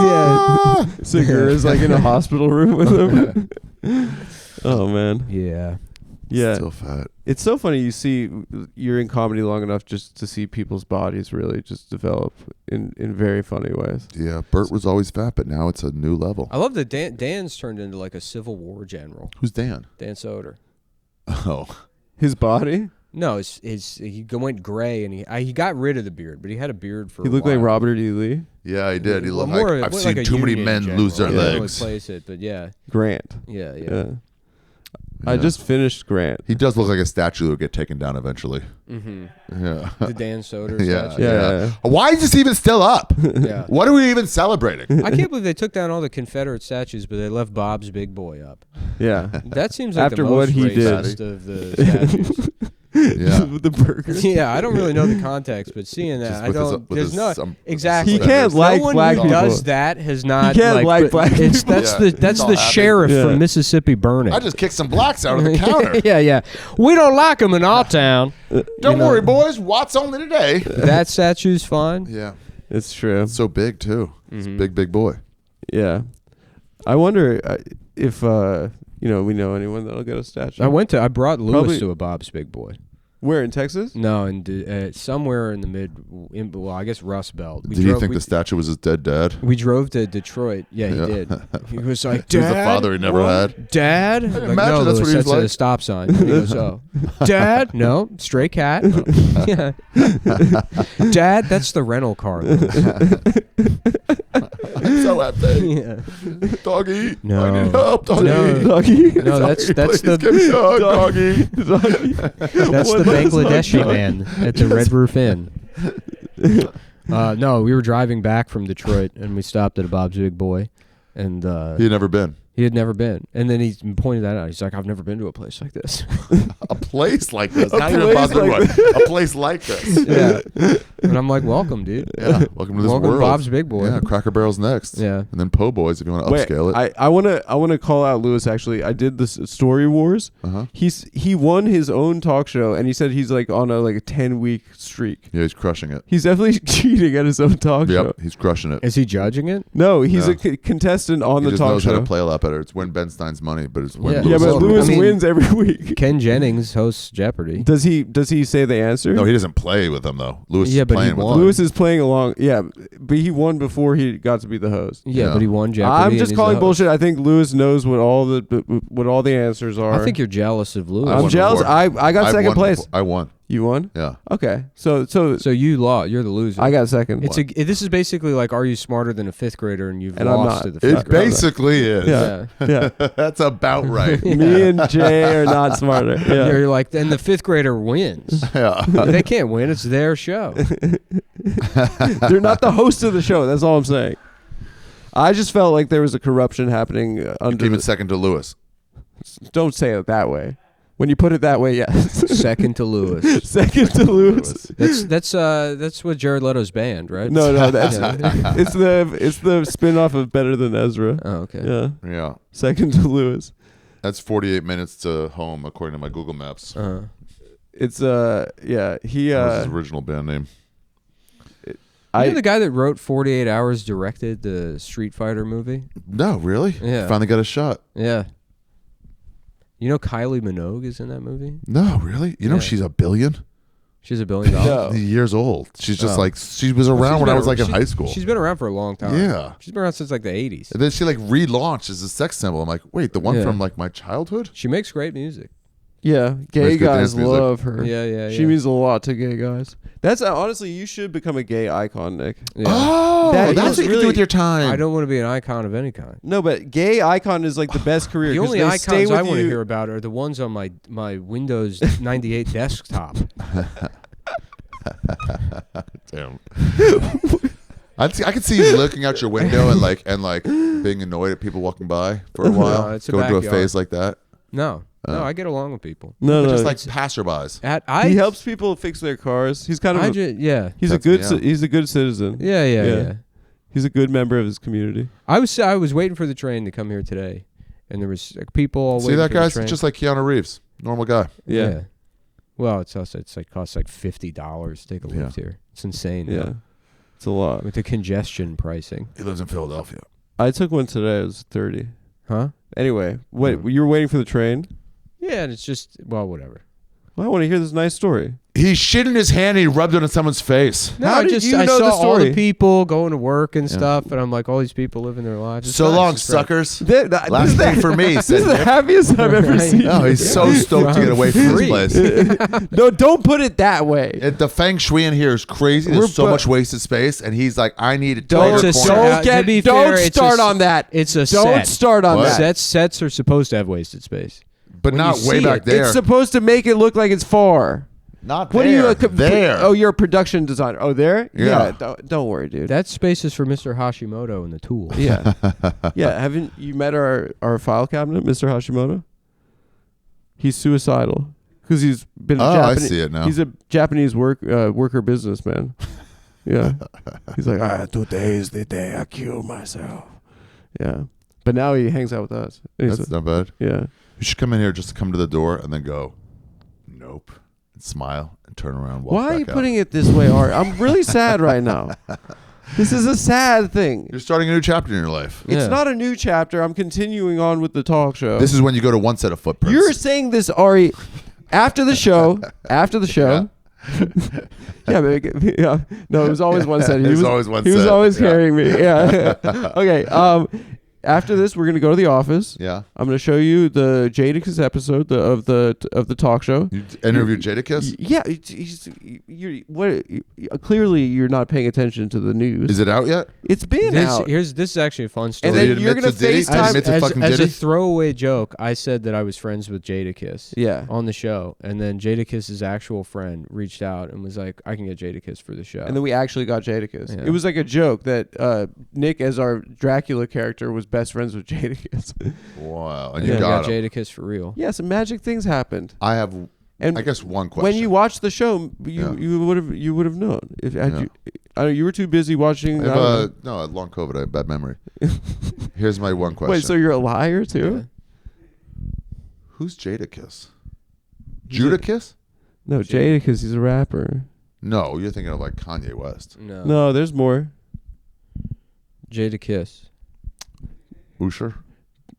Yeah. Segura's in a hospital room with him. Oh man. Yeah. Yeah. still fat. It's so funny. You're in comedy long enough just to see people's bodies really just develop in very funny ways. Yeah, Bert was always fat, but now it's a new level. I love that Dan's turned into like a Civil War general. Who's Dan? Dan Soder. Oh. His body? No, he went gray and he got rid of the beard, but he had a beard for He a looked while. like Robert E. Lee. Yeah, he did. He Well, looked more- like I've more seen like a too many Union men general. lose their I don't know what legs. place it, but yeah. Grant. Yeah. Yeah. I just finished Grant. He does look like a statue that will get taken down eventually. Mm-hmm. Yeah. The Dan Soder Yeah, statue. Yeah. Why is this even still up? Yeah. What are we even celebrating? I can't believe they took down all the Confederate statues, but they left Bob's Big Boy up. Yeah. That seems like After the what most he did. racist of the statues. Yeah. With the burger. Yeah, I don't really know the context, but seeing that, Just I with his- don't. with There's his no some- exactly. He can't like no one black who people. does that has not. He can't like black That's people. Yeah, that's it's the all sheriff happening. from Yeah. Mississippi Burning. I just kicked some blacks out of the counter. yeah. We don't like them in our town. Don't worry, boys. Watts only today. That statue's fine. Yeah. It's true. It's so big, too. It's a big boy. Yeah. I wonder if we know anyone that'll get a statue. I brought Lewis Probably- to a Bob's Big Boy. Where, in Texas? No, in somewhere in the well, I guess Rust Belt. Did he think the statue was his dead dad? We drove to Detroit. Yeah, he did. He was like, He was Dad? the father he never had. Dad? Like, imagine no, that's Louis, what he was that's like. a stop sign. And he goes, oh. Dad? No, stray cat. Yeah. Dad, that's the rental car. I'm so happy. Yeah. Doggy. No. I need help, doggy. No. Doggy. No, that's Please the give me a hug, doggy. Doggy. that's What the is Bangladeshi hug? man at the Red Roof Inn. No, we were driving back from Detroit and we stopped at a Bob's Big Boy, and He had never been. he had never been. And then he pointed that out. He's like, I've never been to a place like this. A place like this. A Not even place Bob's Big like Boy. A place like this. Yeah. And I'm like, welcome, dude. Yeah. Welcome to this Welcome to world. Bob's Big Boy. Yeah. Cracker Barrel's next. Yeah. And then Po' Boys if you want to Wait, upscale it. I wanna call out Lewis. Actually, I did this Story Wars. Uh-huh. He won his own talk show, and he said he's like on a 10-week streak. Yeah, he's crushing it. He's definitely cheating at his own talk show. Yep, he's crushing it. Is he judging it? No, he's No. a contestant on He the just talk knows how show. to play a lot better. It's win Ben Stein's money, but it's win Yeah. Yeah, Lewis. but Well, Lewis I mean- wins every week. Ken Jennings hosts Jeopardy. Does he say the answer? No, he doesn't play with them though. Lewis Yeah, is but he playing with won. them. Lewis is playing along. Yeah, but he won before he got to be the host. Yeah, Yeah. but he won Jeopardy. I'm and just he's calling the host. bullshit. I think Lewis knows what all the answers are. I think you're jealous of Lewis. I'm won jealous. before. I got I've second won place. before. I won. You won? Yeah. Okay. So So you lost. You're the loser. I got second. It's this is basically like, are you smarter than a fifth grader, and you've And I'm lost not. to the It fifth grader. basically is. Yeah. Yeah. That's about right. Me and Jay are not smarter. Yeah. You're like, and the fifth grader wins. Yeah. They can't win. It's their show. They're not the host of the show. That's all I'm saying. I just felt like there was a corruption happening under. Came in second to Lewis. Don't say it that way. When you put it that way, yes. Second to Lewis. Second to Lewis. That's what Jared Leto's band, right? No, that's Yeah. it's the spin-off of Better Than Ezra. Oh, okay. Yeah. Yeah. Second to Lewis. That's 48 minutes to home according to my Google Maps. It's yeah, he That was his original band name. You're the guy that wrote 48 Hours, directed the Street Fighter movie? No, really? Yeah. Finally got a shot. Yeah. You know Kylie Minogue is in that movie? No, really? You know Yeah. she's $1 billion? She's $1 billion. No. Years old. She's just Oh. like, she was around when I was like in high school. She's been around for a long time. Yeah. She's been around since like the 80s. And then she like relaunched as a sex symbol. I'm like, wait, the one Yeah. from like my childhood? She makes great music. Yeah, gay Makes good guys dance music. love her. Yeah, yeah, She yeah. means a lot to gay guys. That's honestly, you should become a gay icon, Nick. Yeah. Oh, That that's is what you can really- do with your time. I don't want to be an icon of any kind. No, but gay icon is like the best career. The 'cause only they stay icons with I want to you- hear about are the ones on my Windows 98 desktop. Damn. I can see you looking out your window and being annoyed at people walking by for a while. it's a Going through a backyard. phase like that. No, I get along with people. No, Just no. like passerbys. He helps people fix their cars. He's kind of yeah, he's That's a good me, yeah. he's a good citizen. yeah. He's a good member of his community. I was waiting for the train to come here today, and there was people all See waiting that for the guy's train. just like Keanu Reeves. Normal guy. Yeah. Well, it's also costs like $50 to take a Yeah. lift here. It's insane. Yeah. It's a lot. With the congestion pricing. He lives in Philadelphia. I took one today. It was 30. Huh? Anyway, wait, you were waiting for the train? Yeah, and it's just, well, whatever. Well, I want to hear this nice story. He shit in his hand and he rubbed it on someone's face. No, How I did just you I know saw the all the story? people going to work and stuff, and I'm like, all these people living their lives. It's So nice. long, It's great. suckers. This Last thing for me, This said is the Nick. happiest I've ever Right. seen. No, he's so stoked to get away from Free. this place. No, don't put it that way. The feng shui in here is crazy. There's We're so bu- much wasted space, and he's like, I need a Don't tighter It's a corner. set. To be don't fair, it's start a- on that. It's a Don't set. start on What? that. Sets are supposed to have wasted space. But when not you way see back it, there. It's supposed to make it look like it's far. Not What there. are you? There. Oh, you're a production designer. Oh, there? Yeah. Don't worry, dude. That space is for Mr. Hashimoto and the tool. Yeah. Yeah. Haven't you met our file cabinet, Mr. Hashimoto? He's suicidal because he's been a Oh, I Japanese. see it now. He's a Japanese worker businessman. Yeah. He's like, today is the day I kill myself. Yeah. But now he hangs out with us. And he's That's like, not bad. yeah. You should come in here just to come to the door and then go, nope, and smile and turn around. Walk Why are you back out. putting it this way, Art? I'm really sad right now. This is a sad thing. You're starting a new chapter in your life. Yeah. It's not a new chapter. I'm continuing on with the talk show. This is when you go to one set of footprints. You're saying this, Ari. after the show, yeah, but, yeah, no, it was always one set. He was always one He was set. always Yeah. carrying me. Yeah. Okay. After this, we're gonna go to the office. Yeah. I'm gonna show you the Jadakiss episode of the talk show. You interviewed Jadakiss? Yeah, clearly you're not paying attention to the news. Is it out yet? It's been out. This is actually a fun story. And Did then he you're admit gonna to Diddy? FaceTime- Did he admit to fucking as a Diddy? throwaway joke, I said that I was friends with Jadakiss. Yeah. On the show, and then Jadakiss's actual friend reached out and was like, "I can get Jadakiss for the show." And then we actually got Jadakiss. Yeah. It was like a joke that Nick, as our Dracula character, was best friends with Jadakiss. Wow. And yeah, you got him. Jadakiss for real. Yeah, some magic things happened. I have, And I guess, one question. when you watched the show, Yeah. you would have known. If had Yeah. you, I don't know, you were too busy watching. I I don't know. have, no, I had long COVID. I have bad memory. Here's my one question. Wait, so you're a liar too? Who's Jadakiss? He's a- Jadakiss? No, Jadakiss. He's a rapper. No, you're thinking of like Kanye West. No. No, there's more. Jadakiss. Usher?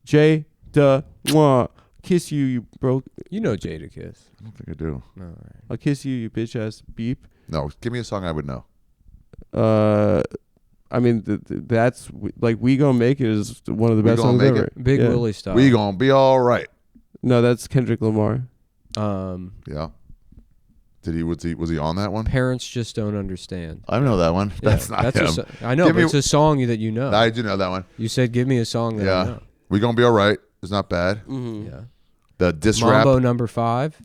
J da mwah. Kiss you, you broke. You know Jadakiss. I don't think I do. No, all right. I'll kiss you, you bitch ass beep. No, give me a song I would know. I mean, that's like "We Gon' Make It" is one of the We best Gon' songs Make ever. It? Big Yeah. Willie style. We gonna be all right. No, that's Kendrick Lamar. Yeah. Was he on that one? Parents just don't understand. I know that one. Yeah, That's not him. I know, Give but me- it's a song that you know. I do know that one. You said, "Give me a song that I Yeah. know." We gonna be all right. It's not bad. Mm-hmm. Yeah. The diss rap. Mambo number 5.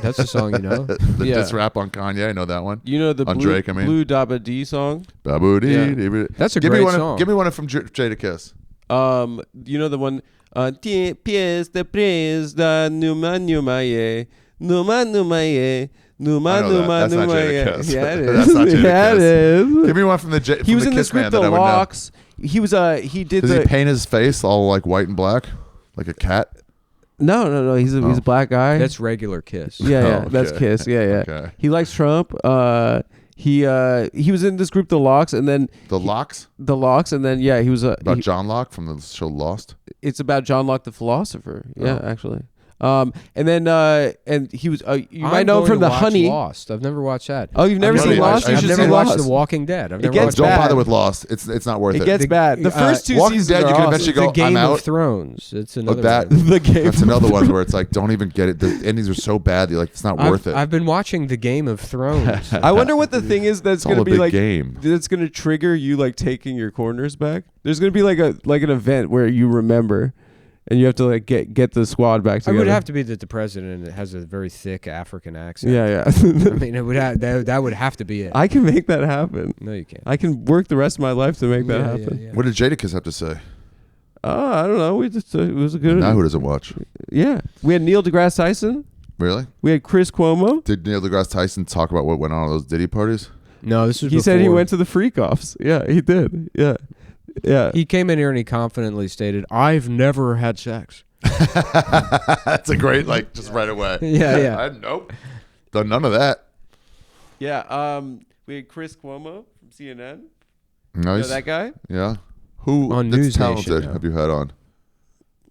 That's a song you know. The Yeah. diss rap on Kanye. I know that one. You know the On Blue, Drake, I mean. Blue Dabba D song? Babu dee Yeah. dee dee. That's a Give me great one. song. Give me one from Jadakiss. You know the one Tie pies de pres da numa numa ye. Numa numa ye. Numa I know that. numa That's not numa ye. Jadakiss. Yeah, it is. That's not Jadakiss. Yeah, it is. Give me one from the He was in the Kiss Man script that The I would know. Locks. He was he did Does the he paint his face all like white and black, like a cat? No. He's a black guy. That's regular Kiss. yeah. Oh, That's okay. Kiss. Yeah. Okay. He likes Trump. He was in this group The Locks, and then The Locks he was about John Locke from the show Lost. it's about John Locke the philosopher. Yeah, Oh. actually. And then and he was you I'm might know him going from to The watch Honey. Lost. I've never watched that. Oh, you've never I've seen never- Lost? I- You I've should never see watched Lost. The Walking Dead. I've never gets watched Don't bad. bother with Lost. It's not worth It it. gets bad. The first two Walking seasons Dead, are you can awesome. eventually go, The Game I'm of out. Thrones. It's another that- one. The game. That's another one where it's like, don't even get it. The endings are so bad. You're like, it's not worth it. I've been watching The Game of Thrones. I wonder what the thing is that's It's all going to a be big like. game. That's going to trigger you like taking your corners back. There's going to be like an event where you remember, and you have to like get the squad back I together. would have to be that the president has a very thick African accent. Yeah. I mean, it would that would have to be it. I can make that happen. No, you can't. I can work the rest of my life to make that happen. Yeah. What did Jadakiss have to say? I don't know. We just it was a good. Now who doesn't watch? Yeah, we had Neil deGrasse Tyson. Really? We had Chris Cuomo. Did Neil deGrasse Tyson talk about what went on at those Diddy parties? No, this was. He said he before. went to the freak offs. Yeah, he did. Yeah. He came in here and he confidently stated, "I've never had sex." That's a great, like, just right away. Yeah. Nope. Done none of that. Yeah. We had Chris Cuomo from CNN. Nice. You know that guy? Yeah. Who On that's News talented Nation, yeah. have you had on?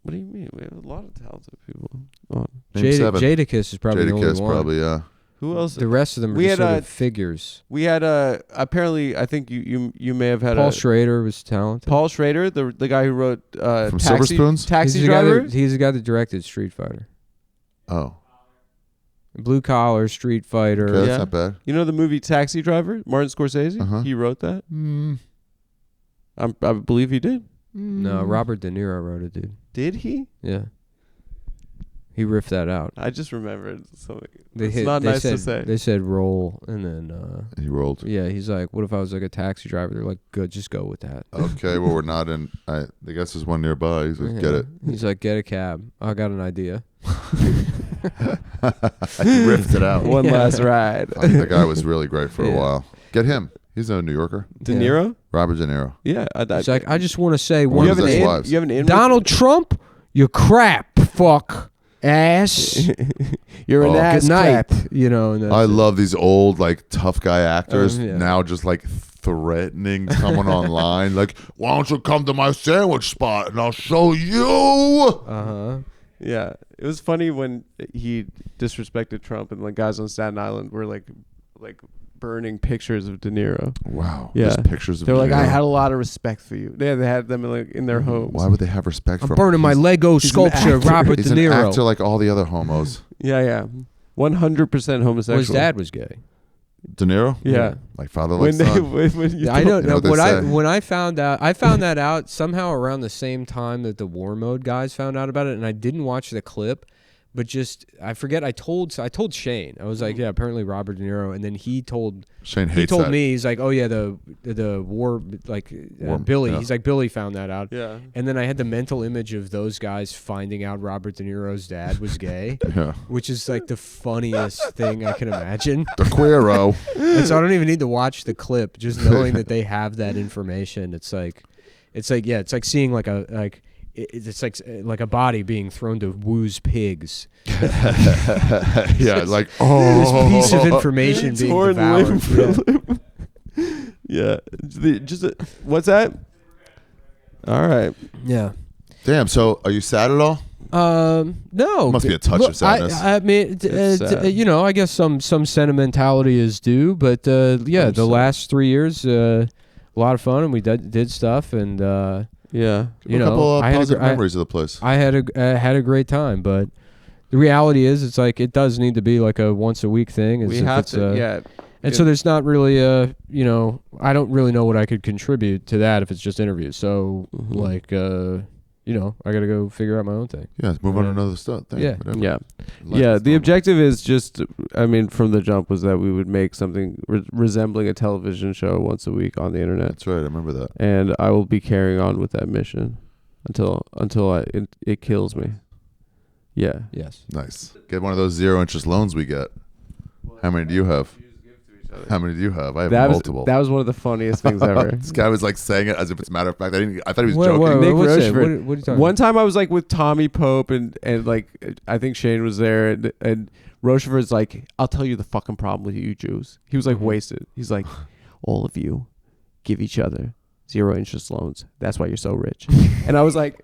What do you mean? We have a lot of talented people on. Name seven. Jadakiss is probably the only Jadakiss, one. probably, yeah. Who else? The rest of them are We just had, sort of figures. We had apparently I think you may have had Paul Schrader was talented. Paul Schrader, the guy who wrote From Silver Spoons? Taxi he's the guy Driver. he's the guy that directed Street Fighter. Oh. Blue Collar, Street Fighter. Okay, that's Yeah. not bad. You know the movie Taxi Driver? Martin Scorsese. Uh-huh. He wrote that. Mm. I believe he did. No, Robert De Niro wrote it, dude. Did he? Yeah. He riffed that out. I just remembered something. They It's not nice to say. They said roll, and then He rolled. yeah, he's like, "What if I was like a taxi driver?" They're like, "Good, just go with that." Okay, well, we're not in. I guess there's one nearby. He's like, Yeah. get it. He's like, "Get a cab. I got an idea." He riffed it out. One Yeah. last ride. The guy was really great for a Yeah. while. Get him. He's a New Yorker. De Yeah. Niro? Robert De Niro. Yeah. He's like, "I just want to say You one you have an his thing. wives. you have an in Donald Trump, you crap fuck ass. You're an Oh. ass Good night." crap. You know, and I that's it. love these old, like, tough guy actors Yeah. now just, like, threatening someone online. Like, why don't you come to my sandwich spot and I'll show you? Uh-huh. Yeah, it was funny when he disrespected Trump, and like guys on Staten Island were like burning pictures of De Niro. Wow. Yeah. Just pictures of They're like, De Niro. I had a lot of respect for you. Yeah, they had them in their homes. Why would they have respect I'm for him? burning my Lego sculpture, actor. Robert He's De an Niro. actor like all the other homos. Yeah, 100% homosexual. Well, his dad was gay. De Niro? Yeah. Like father, When like they, son. when you I told- don't You know know. what they say. When I found that out somehow around the same time that the War Mode guys found out about it, and I didn't watch the clip, but just I forget. I told Shane. I was like, yeah, apparently Robert De Niro, and then he told Shane hates he told that. me, he's like, oh yeah, the war, like Billy. yeah. He's like, Billy found that out. Yeah. And then I had the mental image of those guys finding out Robert De Niro's dad was gay, Yeah. which is like the funniest thing I can imagine. The queero. And so I don't even need to watch the clip. Just knowing that they have that information, it's like seeing it's like a body being thrown to Woo's pigs. Yeah, like, This piece of information being Torn devoured. limb for limb. Yeah. What's that? All right. Yeah. damn. So, are you sad at all? No. Must be a touch of sadness. I mean, It's sad. I guess some sentimentality is due, but yeah, the last 3 years, a lot of fun, and we did stuff, and Yeah. you a know, couple of I had positive I- memories of the place. I had a great time, but the reality is, it's like it does need to be like a once a week thing. We have to. Yeah. And so there's not really I don't really know what I could contribute to that if it's just interviews. So I got to go figure out my own thing. Yeah, let's move on to another stuff. Yeah. Whatever. Yeah. Life Yeah, is the normal. objective is just, I mean, from the jump was that we would make something resembling a television show once a week on the internet. That's right. I remember that. And I will be carrying on with that mission until it kills me. Yeah. Yes. Nice. Get one of those 0-interest loans we get. How many do you have? How many do you have? I have multiple. That was one of the funniest things ever. This guy was like saying it as if it's a matter of fact. I thought he was What- joking. what- Nick what's it? Rochefort. What are you talking One about? time I was like with Tommy Pope and like I think Shane was there and Rochefort's like, I'll tell you the fucking problem with you Jews. He was like wasted. He's like, all of you give each other 0-interest loans. That's why you're so rich. And I was like,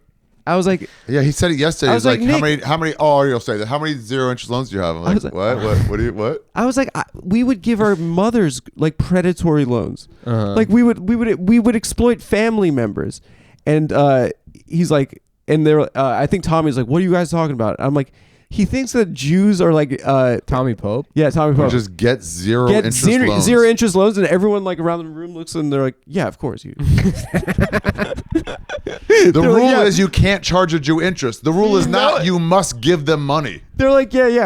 Yeah, he said it yesterday. I He was was like, like, how many? Oh, you'll say that. How many 0-interest loans do you have? I'm like, was like- what? I was like, we would give our mothers like predatory loans. Uh-huh. Like we would exploit family members. And he's like, and they're I think Tommy's like, what are you guys talking about? I'm like, he thinks that Jews are like Tommy Pope. yeah, Tommy We Pope. just get Get 0-interest loans. 0-interest loans, and everyone like around the room looks and they're like, yeah, of course you. The They're rule like, yeah. is you can't charge a Jew interest. The rule is not you must give them money. They're like, yeah,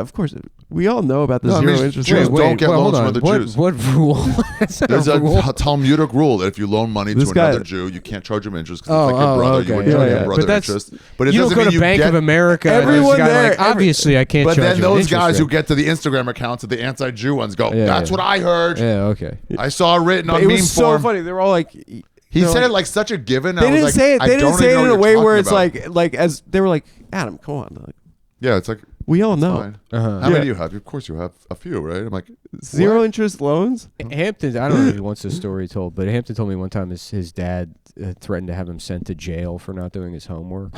of course. We all know about the No, it means 0-interest Jews loans. don't get hold loans from on. other what, Jews. What rule? That's not There's a rule. a Talmudic rule that if you loan money This to guy- another Jew, you can't charge him interest because it's like your brother. You would okay. charge Yeah, your yeah. brother But that's- interest. But it You don't doesn't go mean to you Bank get. of America. and Everyone there's a guy there- like, obviously, I can't But charge then you an those interest guys who rate. get to the Instagram accounts of the anti-Jew ones go, Yeah, that's yeah. what I heard. Yeah. Okay. I saw it written But on it meme was so form. funny. They were all like, He they're said like- it like such a given. they I was didn't like, say it. I They didn't don't say it even in know a what way you're where talking it's about. like as they were like, Adam, come on. Like, Yeah, it's like, we all know fine. Uh-huh. How many Yeah. do you have? Of course you have a few, right? I'm like, 0-interest loans. Hampton, I don't know if he wants this story told, but Hampton told me one time his dad threatened to have him sent to jail for not doing his homework.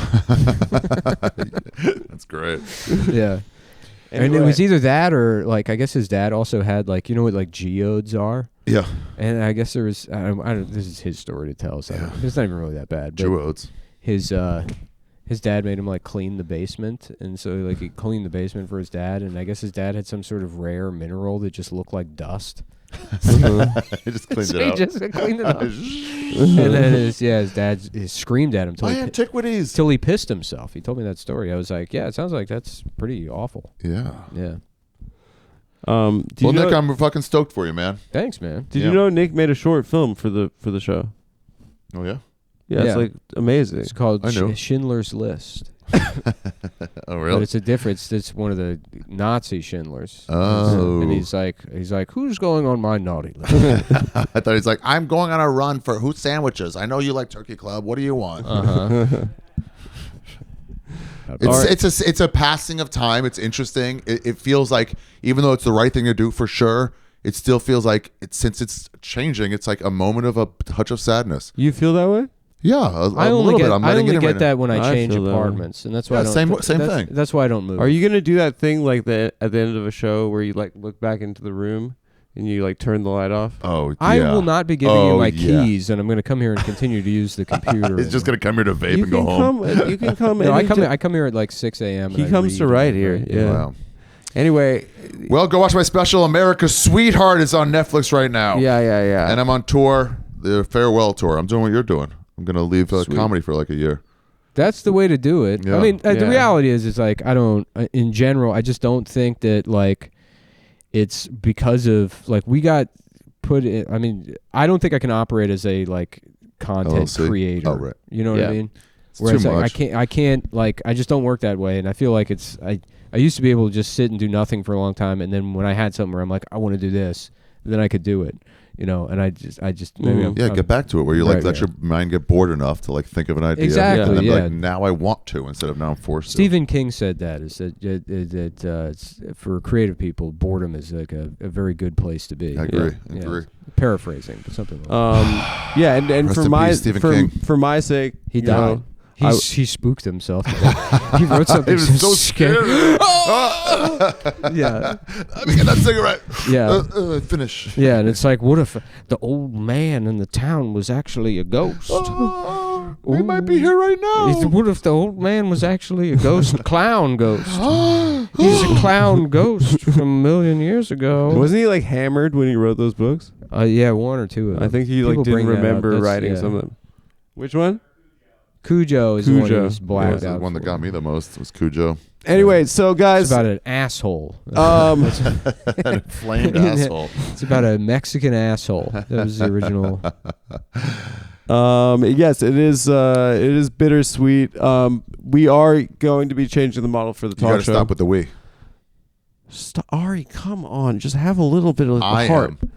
that's great. Yeah. And it was either that or like I guess his dad also had like what like geodes are, Yeah. and I guess there was I don't this is his story to tell, so it's not even really that bad. But Jew odes. his dad made him like clean the basement, and so like he cleaned the basement for his dad, and I guess his dad had some sort of rare mineral that just looked like dust. He just cleaned So it he out. just cleaned it up. And then his dad screamed at him till My he, antiquities. till he pissed himself. He told me that story. I was like, yeah, it sounds like that's pretty awful. Yeah. Yeah. Do Well, you know, Nick, I'm fucking stoked for you, man. Thanks, man. did Yeah. you know Nick made a short film for the show? Oh, yeah? Yeah, Yeah. it's like amazing. It's called I know. Schindler's List. Oh, But really? it's a difference. It's one of the Nazi Schindlers. Oh. And he's like, who's going on my naughty list? I thought he's like, I'm going on a run for who's sandwiches. I know you like Turkey Club. What do you want? Uh-huh. It's a passing of time. It's interesting. It feels like even though it's the right thing to do for sure, it still feels like since it's changing, it's like a moment of a touch of sadness. You feel that way? Yeah, I only little get bit. I'm I letting only it in get right that when I I change feel that. apartments, and that's why Yeah, I don't. same that's, thing. That's why I don't move. Are you gonna do that thing like at the end of a show where you like look back into the room and you like turn the light off? Oh, yeah. I will not be giving you Oh, my yeah. keys, and I'm going to come here and continue to use the computer. He's just gonna come here to vape You and go can home. You can come. No, any I come here at like 6 a.m. He and I comes to read write and here. write. Yeah. Wow. Anyway. Well, go watch my special, America's Sweetheart. Is on Netflix right now. Yeah. And I'm on tour, the farewell tour. I'm doing what you're doing. I'm gonna leave Sweet. comedy for like a year. That's the way to do it. Yeah. I mean, the Yeah. reality is like I don't. In general, I just don't think that like it's because of like we got put in. I mean, I don't think I can operate as a like content LLC? creator. Oh, right. You know what Yeah. I mean? It's Whereas too like, much. I can't like I just don't work that way, and I feel like I used to be able to just sit and do nothing for a long time, and then when I had something where I'm like I want to do this, then I could do it. You know, and I just maybe Mhm. I'm, Yeah, I'm, get back to it where you like Right, let yeah. your mind get bored enough to like think of an idea. Exactly, And then be yeah. like, now I want to instead of now I'm forced Stephen King said that is that it's, for creative people, boredom is like a very good place to be. to. I agree. Yeah. Agree. Paraphrasing, but something like that. Yeah, and Rest for in my peace, Stephen King. for my sake, He you died. know, He spooked himself. He wrote something. He was so scared. Yeah, Let me get that cigarette. yeah, Finish. yeah. And it's like, what if the old man in the town was actually a ghost? We might be here right now. What if the old man was actually a ghost, a clown ghost? He's a clown ghost from a million years ago. wasn't he like hammered when he wrote those books? Yeah, one or two of them. I think he People like didn't bring that up. remember That's- writing yeah. some of them. Which one? Cujo is the one Cujo. who's Yeah, blacked the out. one that for. got me the most was Cujo. Anyway, so It's guys, about an asshole. um, An inflamed asshole. It's about a Mexican asshole. That was the original. yes, it is bittersweet. We are going to be changing the model for the You talk gotta show. stop with the we. Ari, come on, just have a little bit of I heart. am.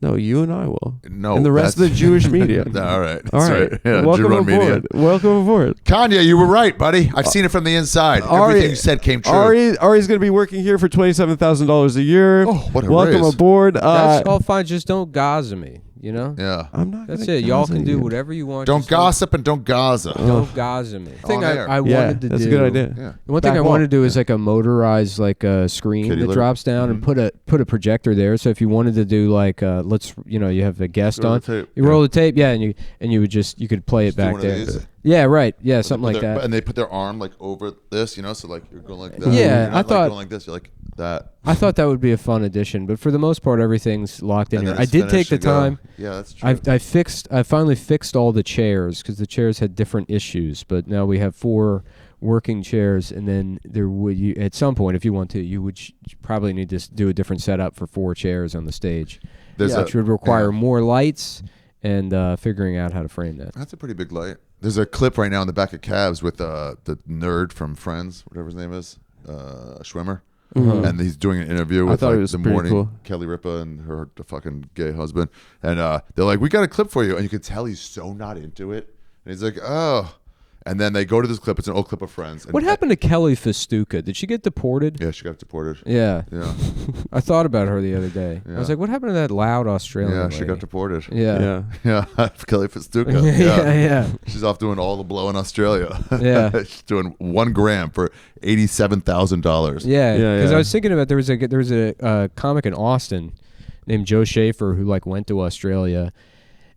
No, you and I will. No. And the rest of the that's- Jewish media. All right. All That's right. Yeah, Welcome Jew-run aboard. media. Welcome aboard. Kanye, you were right, buddy. I've seen it from the inside. Ari- Everything you said came true. Ari's going to be working here for $27,000 a year. Oh, what a Welcome raise. aboard. That's all fine. Just don't Gaza me. You know. Yeah. I'm not. That's gonna it. Y'all Gaza can do you. whatever you want. Don't Just gossip and don't Gaza. Don't Gaza me. The thing On air. I Yeah, wanted to that's do. a good idea. Yeah. The one thing Back I wall. wanted to do is like a motorized like a screen Kitty that litter. drops down and put a projector there. So if you wanted to do like you have a guest Roll on, the tape. you roll the tape, yeah, and you would you could play it Just do back one of there. these. Yeah, right. Yeah, They something put like their- that. And they put their arm like over this, so like you're going like that. Yeah, You're not, I thought- going like this. You're like that. I thought that would be a fun addition, but for the most part, everything's locked in And here. then I it's did take finished the and go. time. Yeah, that's true. I finally fixed all the chairs because the chairs had different issues. But now we have 4 working chairs, and then there would at some point, if you want to, you would probably need to do a different setup for 4 chairs on the stage, which would require more lights and figuring out how to frame that. That's a pretty big light. There's a clip right now in the back of cabs with the nerd from Friends, whatever his name is, Schwimmer. Mhm. And he's doing an interview I with thought it like was the pretty morning cool. Kelly Ripa and her fucking gay husband, and they're like, "We got a clip for you," and you can tell he's so not into it, and he's like, "Oh," and then they go to this clip. It's an old clip of Friends. And What happened to Kelly Festuca? Did she get deported? Yeah, she got deported. Yeah, Yeah, I thought about her the other day. I was Yeah. like, what happened to that loud Australian yeah, lady? she got deported. Yeah. Yeah. Yeah, Kelly Festuca. Yeah. She's off doing all the blow in Australia. Yeah. She's doing 1 gram for $87,000. Yeah, Yeah, because yeah. I was thinking about there was a comic in Austin named Joe Shaffir who like went to Australia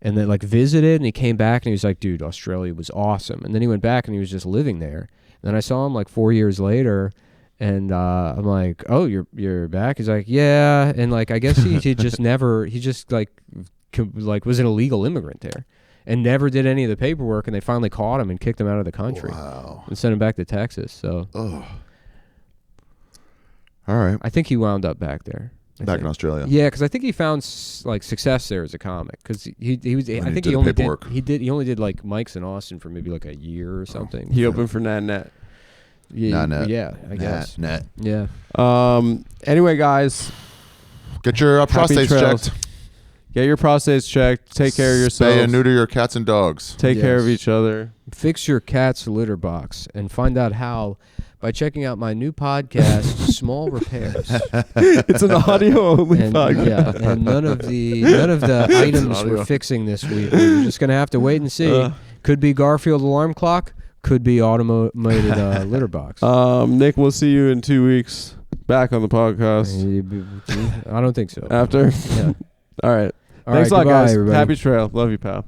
and then like visited, and he came back and he was like, dude, Australia was awesome. And then he went back and he was just living there. And then I saw him like 4 years later, and I'm like, oh, you're back? He's like, yeah. And like I guess he just never was an illegal immigrant there and never did any of the paperwork, and they finally caught him and kicked him out of the country Wow. and sent him back to Texas. So Oh. All right. I think he wound up back there. I Back think. in Australia. Yeah, because I think he found like success there as a comic. Because he was. When I he think did he the only paperwork. he only did like mics in Austin for maybe like a year or something. He opened for Net. Yeah, Nah, nah. yeah, I guess. Net. Yeah. Anyway, guys, Get your Happy prostates trails. checked. get your prostates checked. Take care of Spay yourselves. and neuter your cats and dogs. Take care of Yes. each other. Fix your cat's litter box and find out how by checking out my new podcast, Small Repairs. It's an audio only And, podcast. yeah, and none of the items we're fixing this week. We're just gonna have to wait and see. Could be Garfield alarm clock. Could be automated litter box. Nick, we'll see you in 2 weeks. Back on the podcast. I don't think so. After? Yeah. All right. All Thanks right, a lot, goodbye, guys. everybody. Happy trail. Love you, pal.